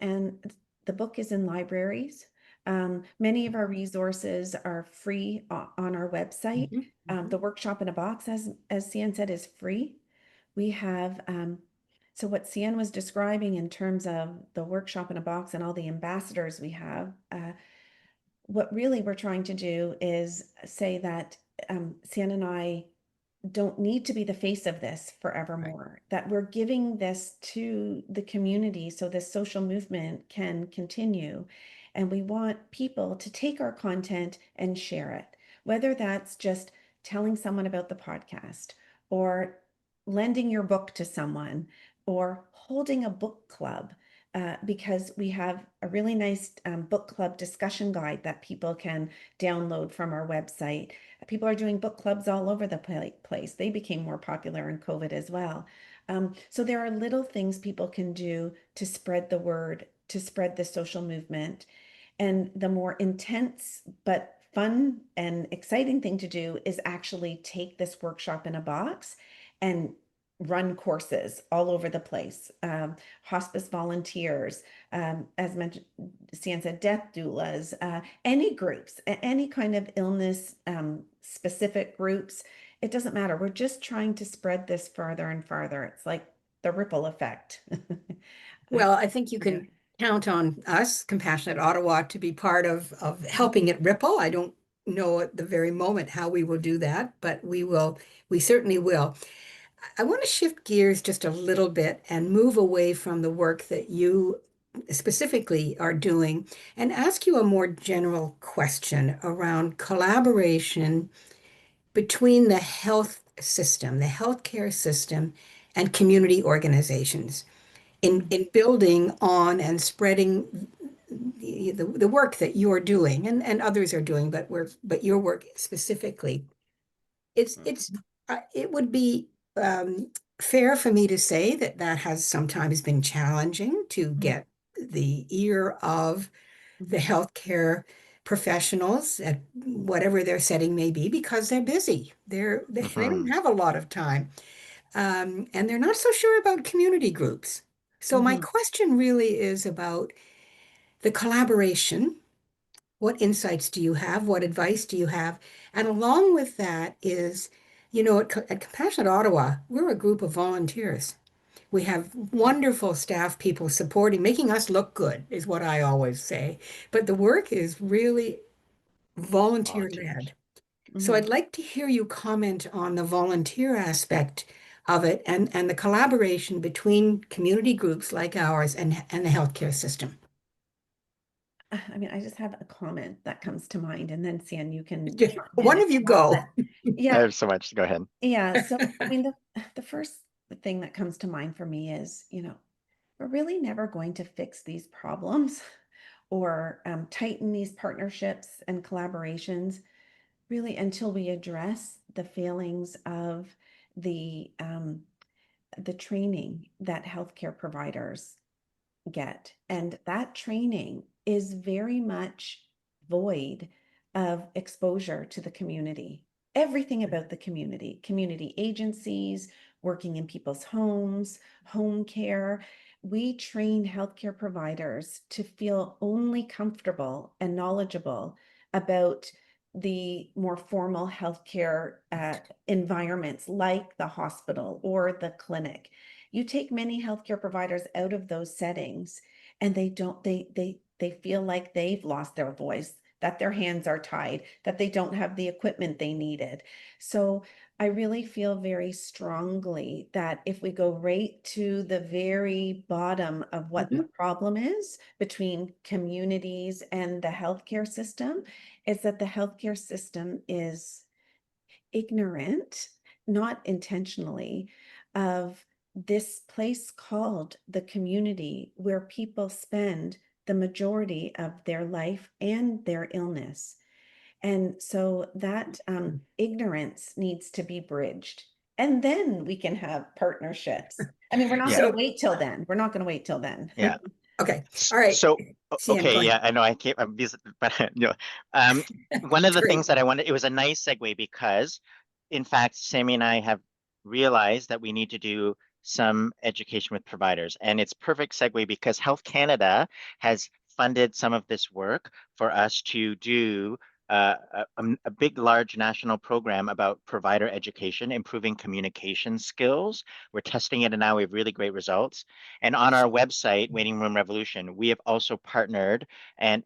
is in libraries. Many of our resources are free on our website. The workshop in a box, as Hsien said, is free. We have, so what Hsien was describing in terms of the workshop in a box and all the ambassadors we have, what really we're trying to do is say that Hsien and I don't need to be the face of this forevermore, that we're giving this to the community so this social movement can continue. And we want people to take our content and share it, whether that's just telling someone about the podcast or lending your book to someone or holding a book club. Because we have a really nice book club discussion guide that people can download from our website. People are doing book clubs all over the place. They became more popular in COVID as well. So there are little things people can do to spread the word, to spread the social movement. And the more intense but fun and exciting thing to do is actually take this workshop in a box and run courses all over the place. Hospice volunteers, as mentioned, Hsien said, death doulas, any groups, any kind of illness specific groups. It doesn't matter. We're just trying to spread this farther and farther. It's like the ripple effect. Well, I think you can count on us, Compassionate Ottawa, to be part of helping it ripple. I don't know at the very moment how we will do that, but we certainly will. I want to shift gears just a little bit and move away from the work that you specifically are doing and ask you a more general question around collaboration between the health system, the healthcare system, and community organizations in building on and spreading the work that you're doing and others are doing, but your work specifically. It would be fair for me to say that that has sometimes been challenging to get the ear of the healthcare professionals at whatever their setting may be because they're busy. They don't have a lot of time. And they're not so sure about community groups. So my question really is about the collaboration. What insights do you have? What advice do you have? And along with that is, at Compassionate Ottawa, we're a group of volunteers. We have wonderful staff people supporting, making us look good, is what I always say. But the work is really volunteer-led. So I'd like to hear you comment on the volunteer aspect of it and the collaboration between community groups like ours and the healthcare system. I mean, I just have a comment that comes to mind, and then Hsien, you can One of you go. I yeah, have so much. Go ahead. yeah. So I mean, the first thing that comes to mind for me is, we're really never going to fix these problems or tighten these partnerships and collaborations really until we address the failings of the training that healthcare providers get. And that training is very much void of exposure to the community. Everything about the community agencies, working in people's homes, home care. We train healthcare providers to feel only comfortable and knowledgeable about the more formal healthcare environments like the hospital or the clinic. You take many healthcare providers out of those settings and they feel like they've lost their voice, that their hands are tied, that they don't have the equipment they needed. So I really feel very strongly that if we go right to the very bottom of what the problem is between communities and the healthcare system, is that the healthcare system is ignorant, not intentionally, of this place called the community where people spend the majority of their life and their illness. And so that ignorance needs to be bridged. And then we can have partnerships. I mean, we're not going to wait till then. We're not going to wait till then. Yeah. Okay. All right. So, Hsien, okay, go yeah, ahead. I know I can't, I'm busy, but one of the things that I wanted, it was a nice segue because, in fact, Sammy and I have realized that we need to do some education with providers, and it's perfect segue because Health Canada has funded some of this work for us to do a big, large national program about provider education, improving communication skills. We're testing it and now we have really great results. And on our website, Waiting Room Revolution, we have also partnered and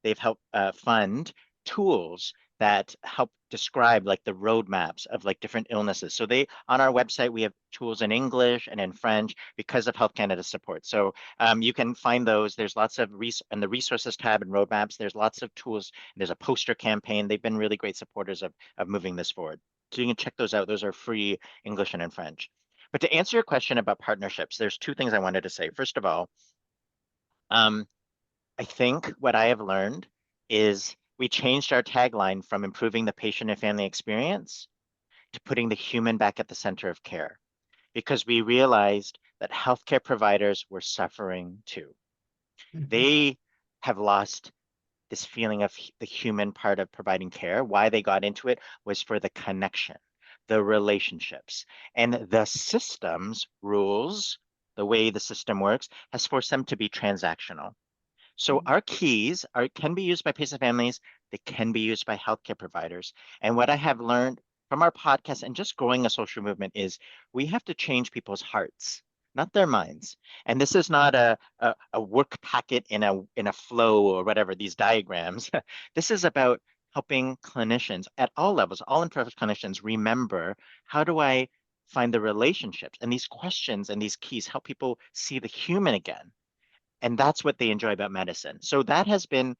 they've helped fund tools that help describe like the roadmaps of like different illnesses. So they on our website we have tools in English and in French because of Health Canada support. So you can find those. There's lots of in the resources tab and roadmaps. There's lots of tools. There's a poster campaign. They've been really great supporters of moving this forward. So you can check those out. Those are free English and in French. But to answer your question about partnerships, there's two things I wanted to say. First of all, um, I think what I have learned is we changed our tagline from improving the patient and family experience to putting the human back at the center of care because we realized that healthcare providers were suffering too. They have lost this feeling of the human part of providing care. Why they got into it was for the connection, the relationships, and the systems rules, the way the system works, has forced them to be transactional. So our keys can be used by patient families. They can be used by healthcare providers. And what I have learned from our podcast and just growing a social movement is we have to change people's hearts, not their minds. And this is not a work packet in a flow or whatever, these diagrams. This is about helping clinicians at all levels, all impressive clinicians remember how do I find the relationships and these questions and these keys help people see the human again. And that's what they enjoy about medicine. So that has been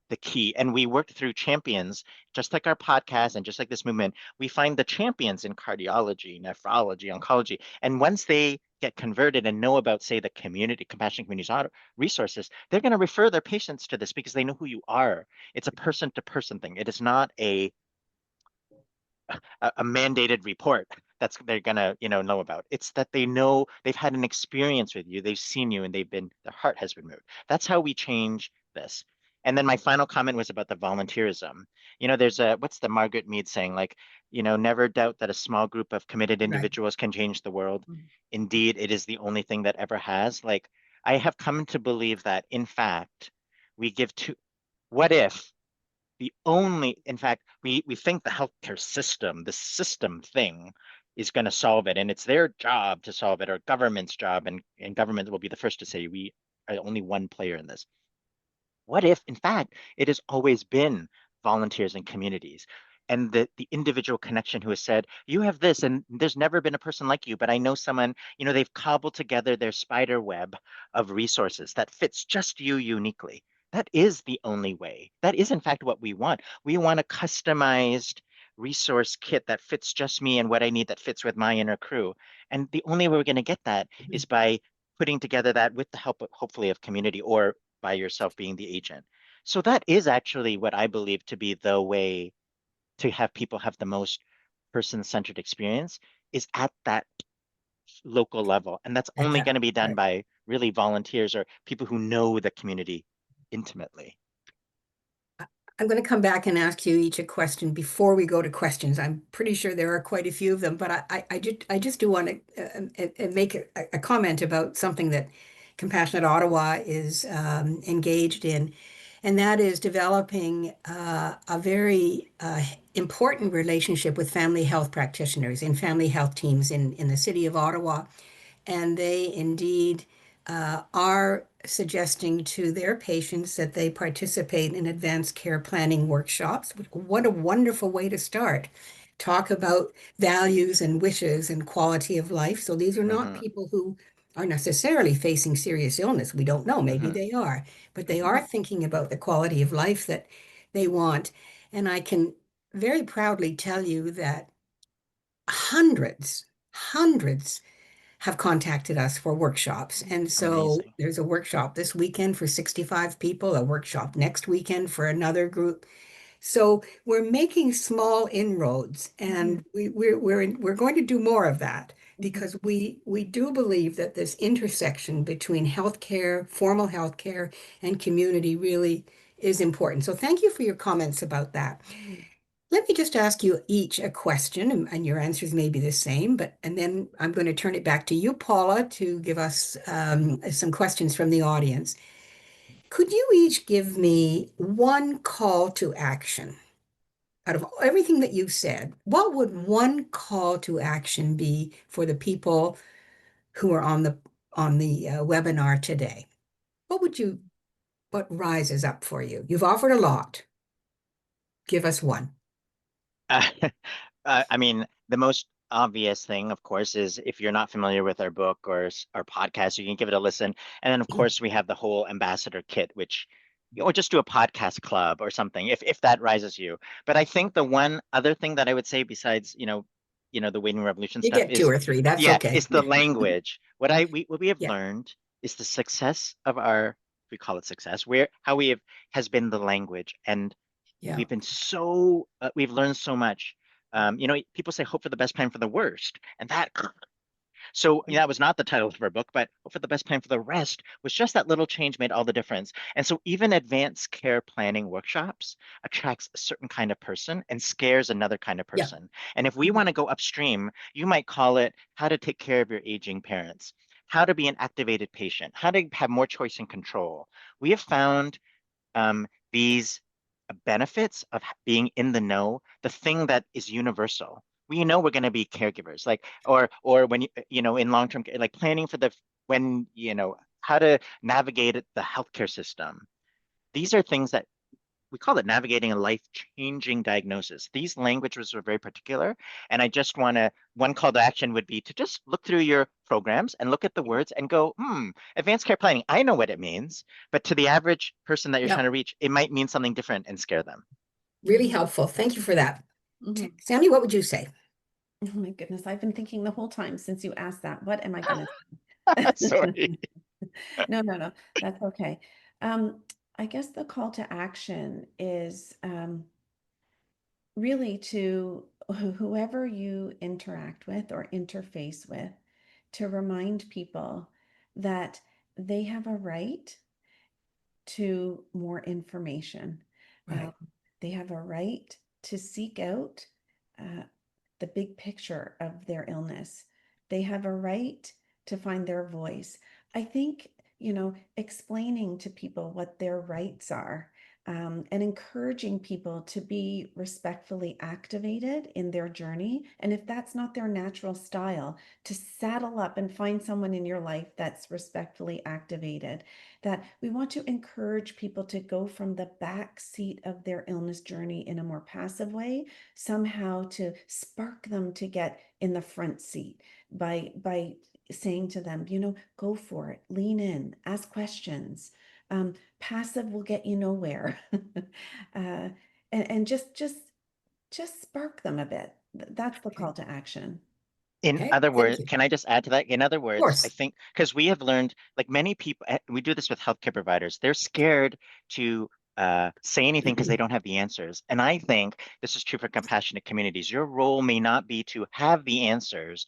the key. And we worked through champions, just like our podcast and just like this movement. We find the champions in cardiology, nephrology, oncology. And once they get converted and know about, say, the community, compassion communities resources, they're going to refer their patients to this because they know who you are. It's a person to person thing. It is not a mandated report that's they're gonna know about. It's that they know they've had an experience with you, they've seen you, and their heart has been moved. That's how we change this. And then my final comment was about the volunteerism. There's what's the Margaret Mead saying? Like, never doubt that a small group of committed Right. individuals can change the world. Indeed, it is the only thing that ever has. Like, I have come to believe that, in fact, we give to what if in fact, we think the healthcare system, the system thing is going to solve it and it's their job to solve it or government's job. And government will be the first to say we are only one player in this. What if, in fact, it has always been volunteers and communities and the individual connection who has said, you have this and there's never been a person like you, but I know someone, they've cobbled together their spider web of resources that fits just you uniquely. That is the only way. That is, in fact, what we want. We want a customized resource kit that fits just me and what I need that fits with my inner crew. And the only way we're going to get that is by putting together that with the help, hopefully, of community or by yourself being the agent. So that is actually what I believe to be the way to have people have the most person-centered experience is at that local level. And that's At only that, going to be done right. by really volunteers or people who know the community intimately. I'm going to come back and ask you each a question before we go to questions. I'm pretty sure there are quite a few of them, but I just do want to make a comment about something that Compassionate Ottawa is engaged in, and that is developing a very important relationship with family health practitioners and family health teams in the city of Ottawa. And they indeed are suggesting to their patients that they participate in advanced care planning workshops. What a wonderful way to start. Talk about values and wishes and quality of life. So these are not Hmm. people who are necessarily facing serious illness. We don't know, maybe Hmm. they are, but they Hmm. are thinking about the quality of life that they want. And I can very proudly tell you that hundreds have contacted us for workshops. And so Amazing. there's a workshop this weekend for 65 people, a workshop next weekend for another group. So we're making small inroads, and we're going to do more of that because we do believe that this intersection between healthcare, formal healthcare, and community really is important. So thank you for your comments about that. Let me just ask you each a question, and your answers may be the same, and then I'm going to turn it back to you, Paula, to give us some questions from the audience. Could you each give me one call to action? Out of everything that you've said, what would one call to action be for the people who are on the webinar today? What rises up for you? You've offered a lot. Give us one. Uh, I mean, the most obvious thing, of course, is if you're not familiar with our book or our podcast, you can give it a listen. And then, of course, we have the whole ambassador kit, which, or just do a podcast club or something, if that rises you. But I think the one other thing that I would say besides, the waiting revolution You stuff get two is, or three. That's yeah, okay. is the language. What we have Yeah, learned is the success of our, we call it success, where how we have has been the language. And yeah, we've been we've learned so much. People say hope for the best, plan for the worst, and that. So that was not the title of our book, but hope for the best, plan for the rest was just that little change made all the difference. And so even advanced care planning workshops attracts a certain kind of person and scares another kind of yeah. person. And if we want to go upstream, you might call it how to take care of your aging parents, how to be an activated patient, how to have more choice and control. We have found these benefits of being in the know, the thing that is universal. We know we're going to be caregivers, like, or when in long-term, like planning for when, how to navigate the healthcare system. These are things that we call it navigating a life-changing diagnosis. These languages are very particular, and I just want to, one call to action would be to just look through your programs and look at the words and go, advanced care planning, I know what it means, but to the average person that you're trying Yep. to reach, it might mean something different and scare them. Really helpful. Thank you for that. Mhm. Sammy, what would you say? Oh my goodness, I've been thinking the whole time since you asked that. What am I going to Sorry. No, no, no, that's okay. I guess the call to action is really to whoever you interact with or interface with, to remind people that they have a right to more information. Um, Right. they have a right to seek out uh, the big picture of their illness. They have a right to find their voice. I think, explaining to people what their rights are, and encouraging people to be respectfully activated in their journey. And if that's not their natural style, to saddle up and find someone in your life that's respectfully activated. That we want to encourage people to go from the back seat of their illness journey in a more passive way, somehow to spark them to get in the front seat by saying to them, go for it, lean in, ask questions. Passive will get you nowhere. And just spark them a bit. That's the Okay. call to action. In Okay. other Thank words, you. can I just add to that? In other Of words, I course. think because we have learned, like many people, we do this with healthcare providers, they're scared to say anything because they don't have the answers. And I think this is true for compassionate communities. Your role may not be to have the answers.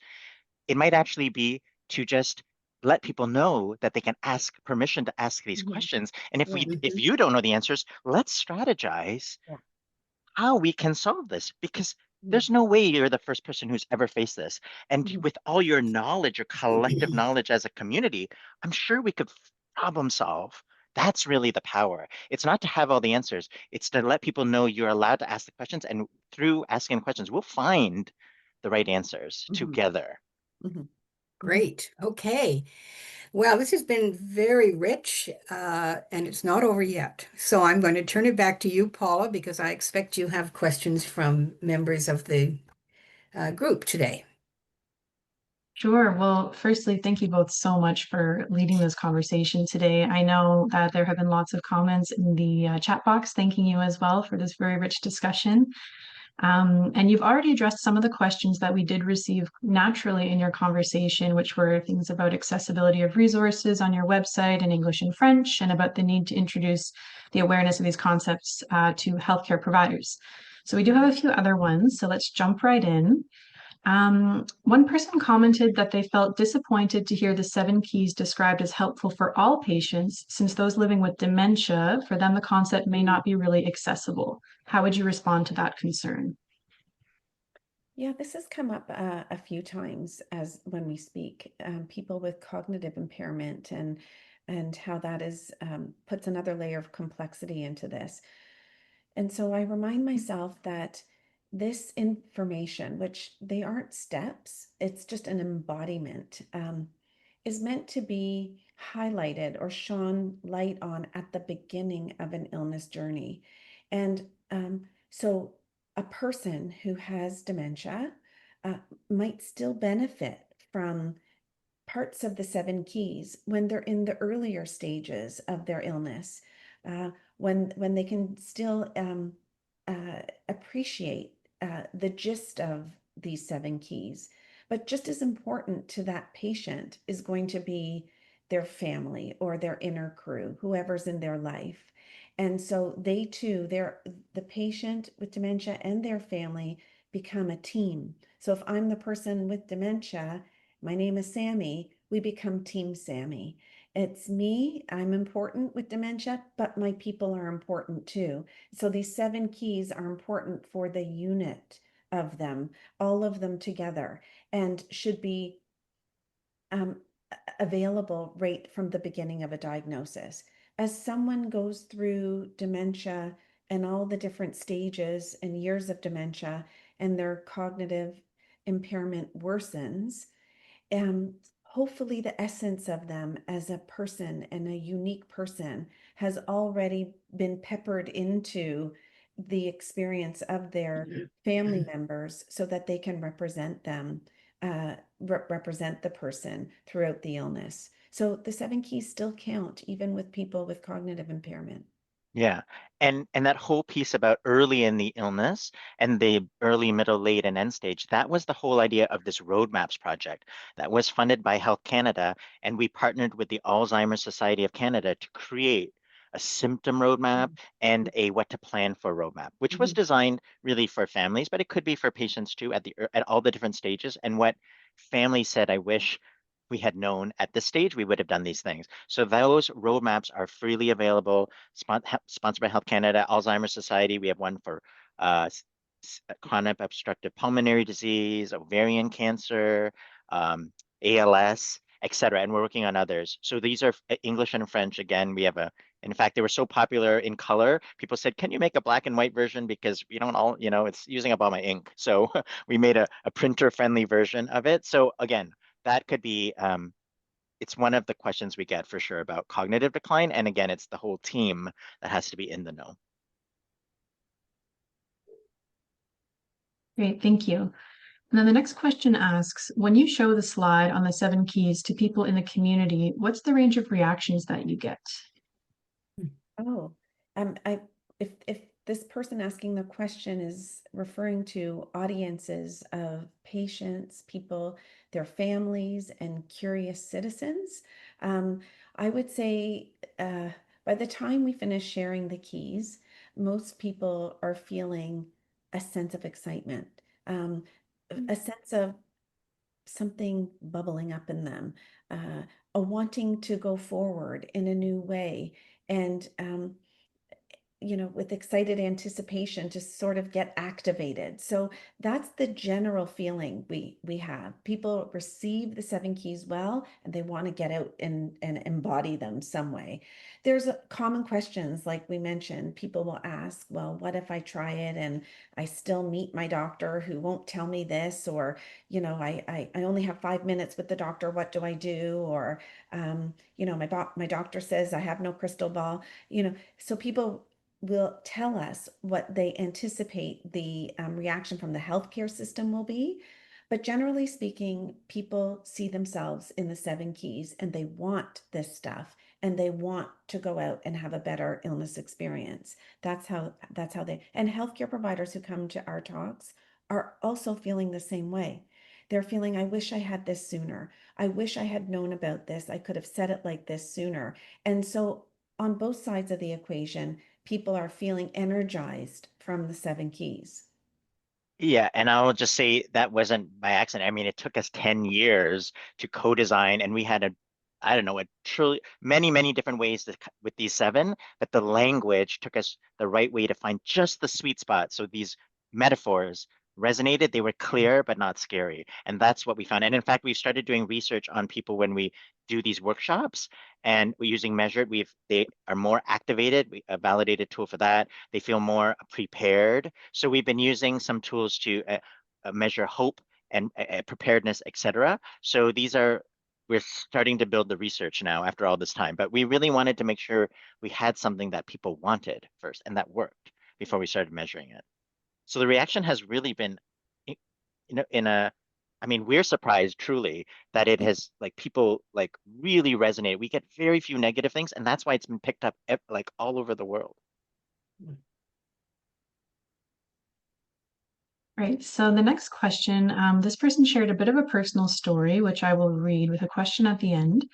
It might actually be to just let people know that they can ask permission to ask these Mhm. questions. And if Yeah. if Mhm. you don't know the answers, let's strategize Yeah. how we can solve this because Mhm. there's no way you're the first person who's ever faced this. And Mhm. with all your knowledge, your collective knowledge as a community, I'm sure we could problem solve. That's really the power. It's not to have all the answers, it's to let people know you're allowed to ask the questions. And through asking the questions, we'll find the right answers Mhm. together. Mhm. Mhm. Great. Okay. Well, this has been very rich, and it's not over yet. So I'm going to turn it back to you, Paula, because I expect you have questions from members of the group today. Sure. Well, firstly, thank you both so much for leading this conversation today. I know that there have been lots of comments in the chat box thanking you as well for this very rich discussion. And you've already addressed some of the questions that we did receive naturally in your conversation, which were things about accessibility of resources on your website in English and French, and about the need to introduce the awareness of these concepts to healthcare providers. So we do have a few other ones, so let's jump right in. One person commented that they felt disappointed to hear the 7 Ps described as helpful for all patients, since those living with dementia, for them, the concept may not be really accessible. How would you respond to that concern? Yeah, this has come up a few times as when we speak, people with cognitive impairment and how that is puts another layer of complexity into this. And so I remind myself that this information, which they aren't steps, it's just an embodiment, is meant to be highlighted or shone light on at the beginning of an illness journey. And so a person who has dementia uh, might still benefit from parts of the seven keys when they're in the earlier stages of their illness, when they can still appreciate the gist of these seven keys. But just as important to that patient is going to be their family or their inner crew, whoever's in their life. And so they too, the patient with dementia and their family become a team. So if I'm the person with dementia, my name is Sammy, we become Team Sammy. It's me, I'm important with dementia, but my people are important too. So these seven keys are important for the unit of them, all of them together, and should be um, available right from the beginning of a diagnosis. As someone goes through dementia and all the different stages and years of dementia, and their cognitive impairment worsens, um, hopefully the essence of them as a person and a unique person has already been peppered into the experience of their family members so that they can represent them, represent the person throughout the illness. So the seven keys still count even with people with cognitive impairment. Yeah. And that whole piece about early in the illness and the early, middle, late, and end stage, that was the whole idea of this roadmaps project that was funded by Health Canada. And we partnered with the Alzheimer's Society of Canada to create a symptom roadmap and a what to plan for roadmap, which was Mhm. designed really for families, but it could be for patients too at all the different stages. And what families said, I wish we had known at this stage, we would have done these things. So those roadmaps are freely available, sponsored by Health Canada, Alzheimer's Society. We have one for uh, chronic obstructive pulmonary disease, ovarian cancer, ALS, etc. And we're working on others. So these are English and French. Again, we have in fact, they were so popular in color. People said, can you make a black and white version? Because we don't all, it's using up all my ink. So we made a printer friendly version of it. So again, that could be it's one of the questions we get for sure about cognitive decline. And again, it's the whole team that has to be in the know. Great, thank you. And then the next question asks, when you show the slide on the seven keys to people in the community, what's the range of reactions that you get? Oh, I if this person asking the question is referring to audiences of patients, people, their families, and curious citizens, I would say by the time we finish sharing the keys, most people are feeling a sense of excitement, a sense of something bubbling up in them, a wanting to go forward in a new way. And with excited anticipation to sort of get activated. So that's the general feeling we have. People receive the seven keys well, and they want to get out and embody them some way. There's common questions, like we mentioned. People will ask, well, what if I try it and I still meet my doctor who won't tell me this? Or, I only have 5 minutes with the doctor. What do I do? Or, my doctor says I have no crystal ball. So people will tell us what they anticipate the reaction from the healthcare system will be. But generally speaking, people see themselves in the seven keys and they want this stuff and they want to go out and have a better illness experience. That's how they, and healthcare providers who come to our talks are also feeling the same way. They're feeling, I wish I had this sooner. I wish I had known about this. I could have said it like this sooner. And so on both sides of the equation, people are feeling energized from the seven keys. Yeah, and I'll just say that wasn't by accident. I mean, it took us 10 years to co-design, and we had I don't know, a truly many, many different ways with these seven, but the language took us the right way to find just the sweet spot. So these metaphors resonated. They were clear but not scary. And that's what we found. And in fact, we've started doing research on people when we do these workshops, and we're using measured. They are more activated. A validated tool for that. They feel more prepared. So we've been using some tools to measure hope and preparedness, etc. So we're starting to build the research now after all this time. But we really wanted to make sure we had something that people wanted first and that worked before we started measuring it. So the reaction has really been, I mean, we're surprised truly that it has, like, people like really resonate. We get very few negative things, and that's why it's been picked up like all over the world. Right. So the next question, this person shared a bit of a personal story, which I will read with a question at the end.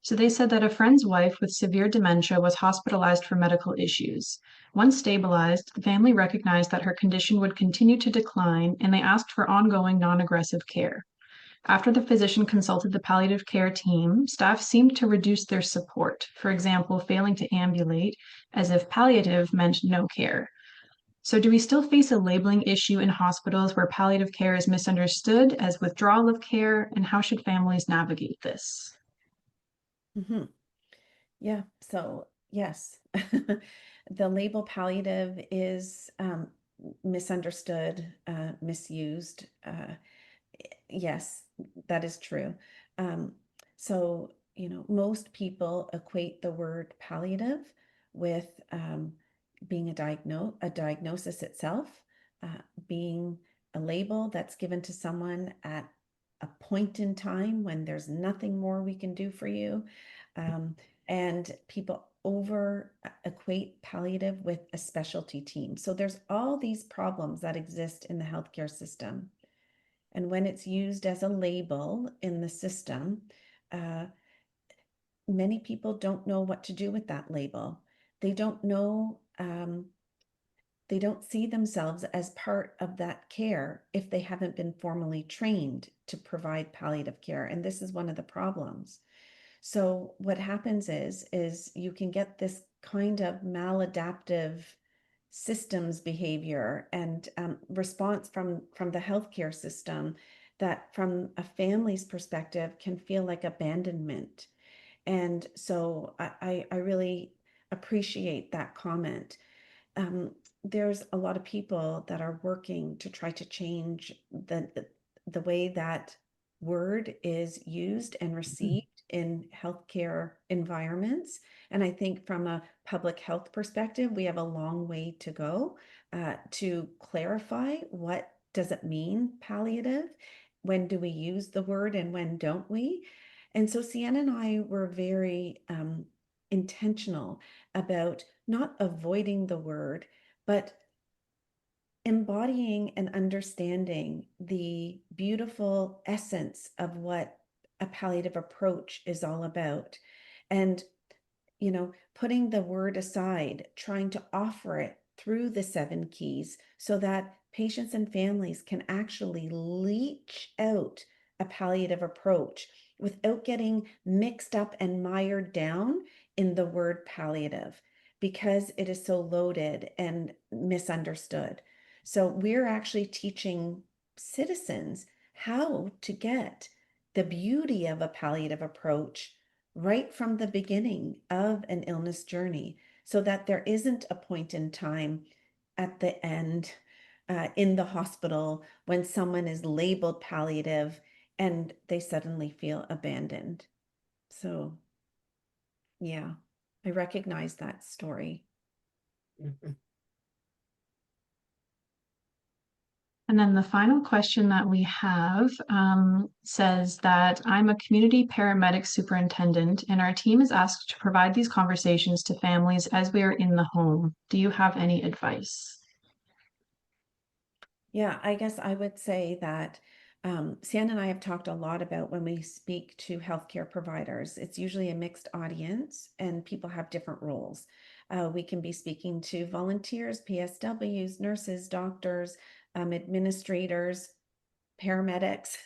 So they said that a friend's wife with severe dementia was hospitalized for medical issues. Once stabilized, the family recognized that her condition would continue to decline, and they asked for ongoing non-aggressive care. After the physician consulted the palliative care team, staff seemed to reduce their support, for example, failing to ambulate, as if palliative meant no care. So, do we still face a labeling issue in hospitals where palliative care is misunderstood as withdrawal of care, and how should families navigate this? Mm-hmm. Yeah, so yes, the label palliative is misunderstood, misused. Yes, that is true. Um, so, most people equate the word palliative with being a diagnosis itself, being a label that's given to someone at a point in time when there's nothing more we can do for you. And people over equate palliative with a specialty team. So there's all these problems that exist in the healthcare system. And when it's used as a label in the system, many people don't know what to do with that label. They don't know, they don't see themselves as part of that care if they haven't been formally trained to provide palliative care. And this is one of the problems. So what happens is you can get this kind of maladaptive systems behavior and response from the healthcare system that from a family's perspective can feel like abandonment. And so I really appreciate that comment. There's a lot of people that are working to try to change the way that word is used and received in healthcare environments. And I think from a public health perspective, we have a long way to go to clarify what does it mean palliative? When do we use the word and when don't we? And so Hsien and I were very intentional about not avoiding the word, but embodying and understanding the beautiful essence of what a palliative approach is all about. And, putting the word aside, trying to offer it through the 7 keys so that patients and families can actually leach out a palliative approach without getting mixed up and mired down in the word palliative because it is so loaded and misunderstood. So we're actually teaching citizens how to get the beauty of a palliative approach right from the beginning of an illness journey so that there isn't a point in time at the end in the hospital when someone is labeled palliative and they suddenly feel abandoned. So, yeah, I recognize that story. And then the final question that we have says that I'm a community paramedic superintendent, and our team is asked to provide these conversations to families as we are in the home. Do you have any advice? Yeah, I guess I would say that Hsien and I have talked a lot about when we speak to healthcare providers, it's usually a mixed audience and people have different roles. We can be speaking to volunteers, PSWs, nurses, doctors, administrators, paramedics.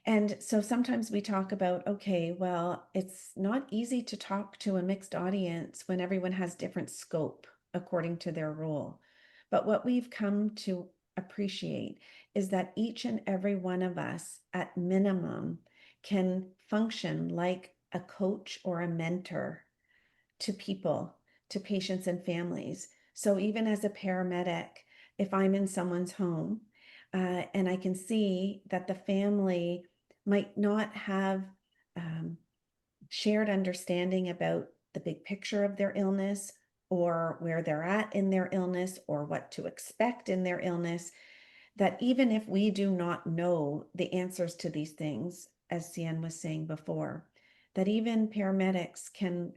And so sometimes we talk about, okay, well, it's not easy to talk to a mixed audience when everyone has different scope according to their role. But what we've come to appreciate is that each and every one of us, at minimum, can function like a coach or a mentor to people, to patients and families. So even as a paramedic, if I'm in someone's home and I can see that the family might not have shared understanding about the big picture of their illness, or where they're at in their illness, or what to expect in their illness, that even if we do not know the answers to these things, as Hsien was saying before, that even paramedics can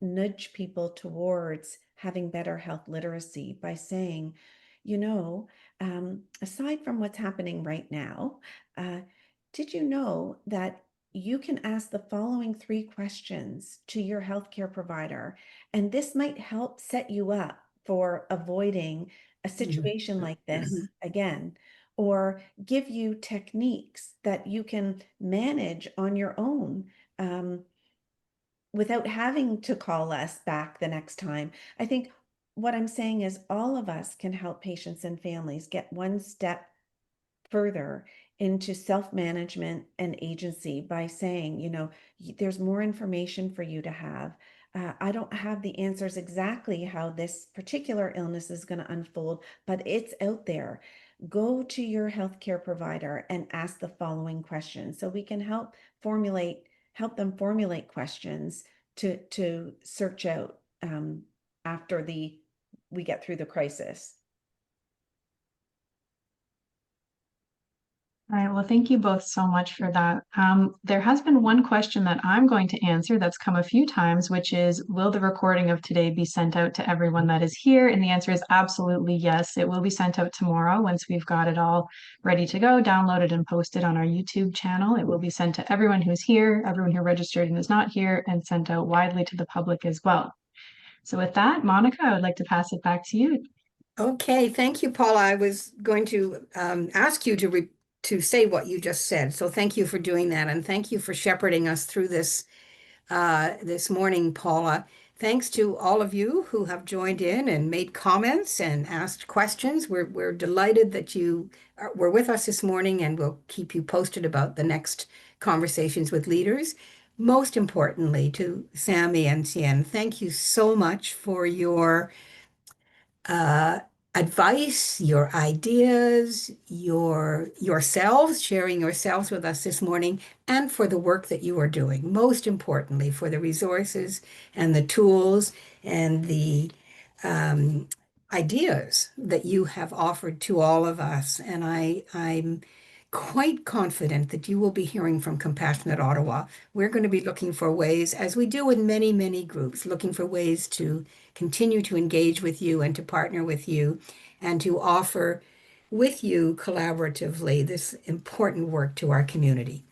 nudge people towards having better health literacy by saying, you know, aside from what's happening right now, did you know that you can ask the following 3 questions to your healthcare provider, and this might help set you up for avoiding a situation like this again, or give you techniques that you can manage on your own without having to call us back the next time. I think what I'm saying is all of us can help patients and families get one step further into self-management and agency by saying, you know, there's more information for you to have. I don't have the answers exactly how this particular illness is going to unfold, but it's out there. Go to your healthcare provider and ask the following questions so we can help them formulate questions to search out after we get through the crisis. All right, well, thank you both so much for that. There has been one question that I'm going to answer that's come a few times, which is, will the recording of today be sent out to everyone that is here? And the answer is absolutely yes. It will be sent out tomorrow once we've got it all ready to go, downloaded and posted on our YouTube channel. It will be sent to everyone who's here, everyone who registered and is not here, and sent out widely to the public as well. So with that, Monica, I would like to pass it back to you. Okay, thank you, Paula. I was going to ask you to say what you just said. So thank you for doing that, and thank you for shepherding us through this this morning, Paula. Thanks to all of you who have joined in and made comments and asked questions. We're delighted that you were with us this morning, and we'll keep you posted about the next conversations with leaders. Most importantly, to Sammy and Hsien, thank you so much for your uh, advice, your ideas, yourselves, sharing yourselves with us this morning, and for the work that you are doing. Most importantly, for the resources and the tools and the um, ideas that you have offered to all of us. And I'm quite confident that you will be hearing from Compassionate Ottawa. We're going to be looking for ways, as we do in many, many groups, looking for ways to continue to engage with you and to partner with you and to offer with you collaboratively this important work to our community.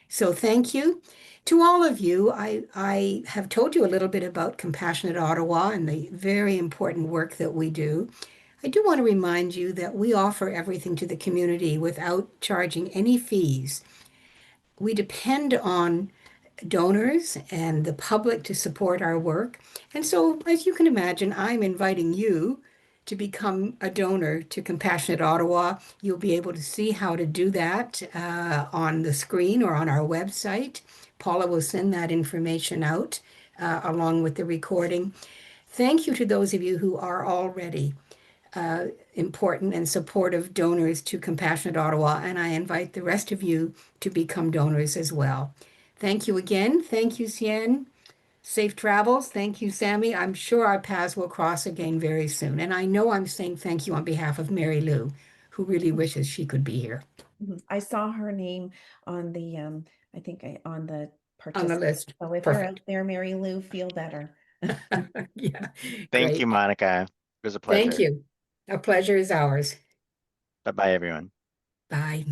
So thank you. To all of you, I have told you a little bit about Compassionate Ottawa and the very important work that we do. I do want to remind you that we offer everything to the community without charging any fees. We depend on donors and the public to support our work. And so, as you can imagine, I'm inviting you to become a donor to Compassionate Ottawa. You'll be able to see how to do that on the screen or on our website. Paula will send that information out along with the recording. Thank you to those of you who are already important and supportive donors to Compassionate Ottawa, and I invite the rest of you to become donors as well. Thank you again. Thank you, Hsien. Safe travels. Thank you, Sammy. I'm sure our paths will cross again very soon. And I know I'm saying thank you on behalf of Mary Lou, who really wishes she could be here. I saw her name on the on the On the participant. list. So if you're out Perfect. there, Mary Lou, feel better. Yeah, Thank you, great. Monica. It was a pleasure. Thank you. A pleasure is ours. Bye-bye, everyone. Bye.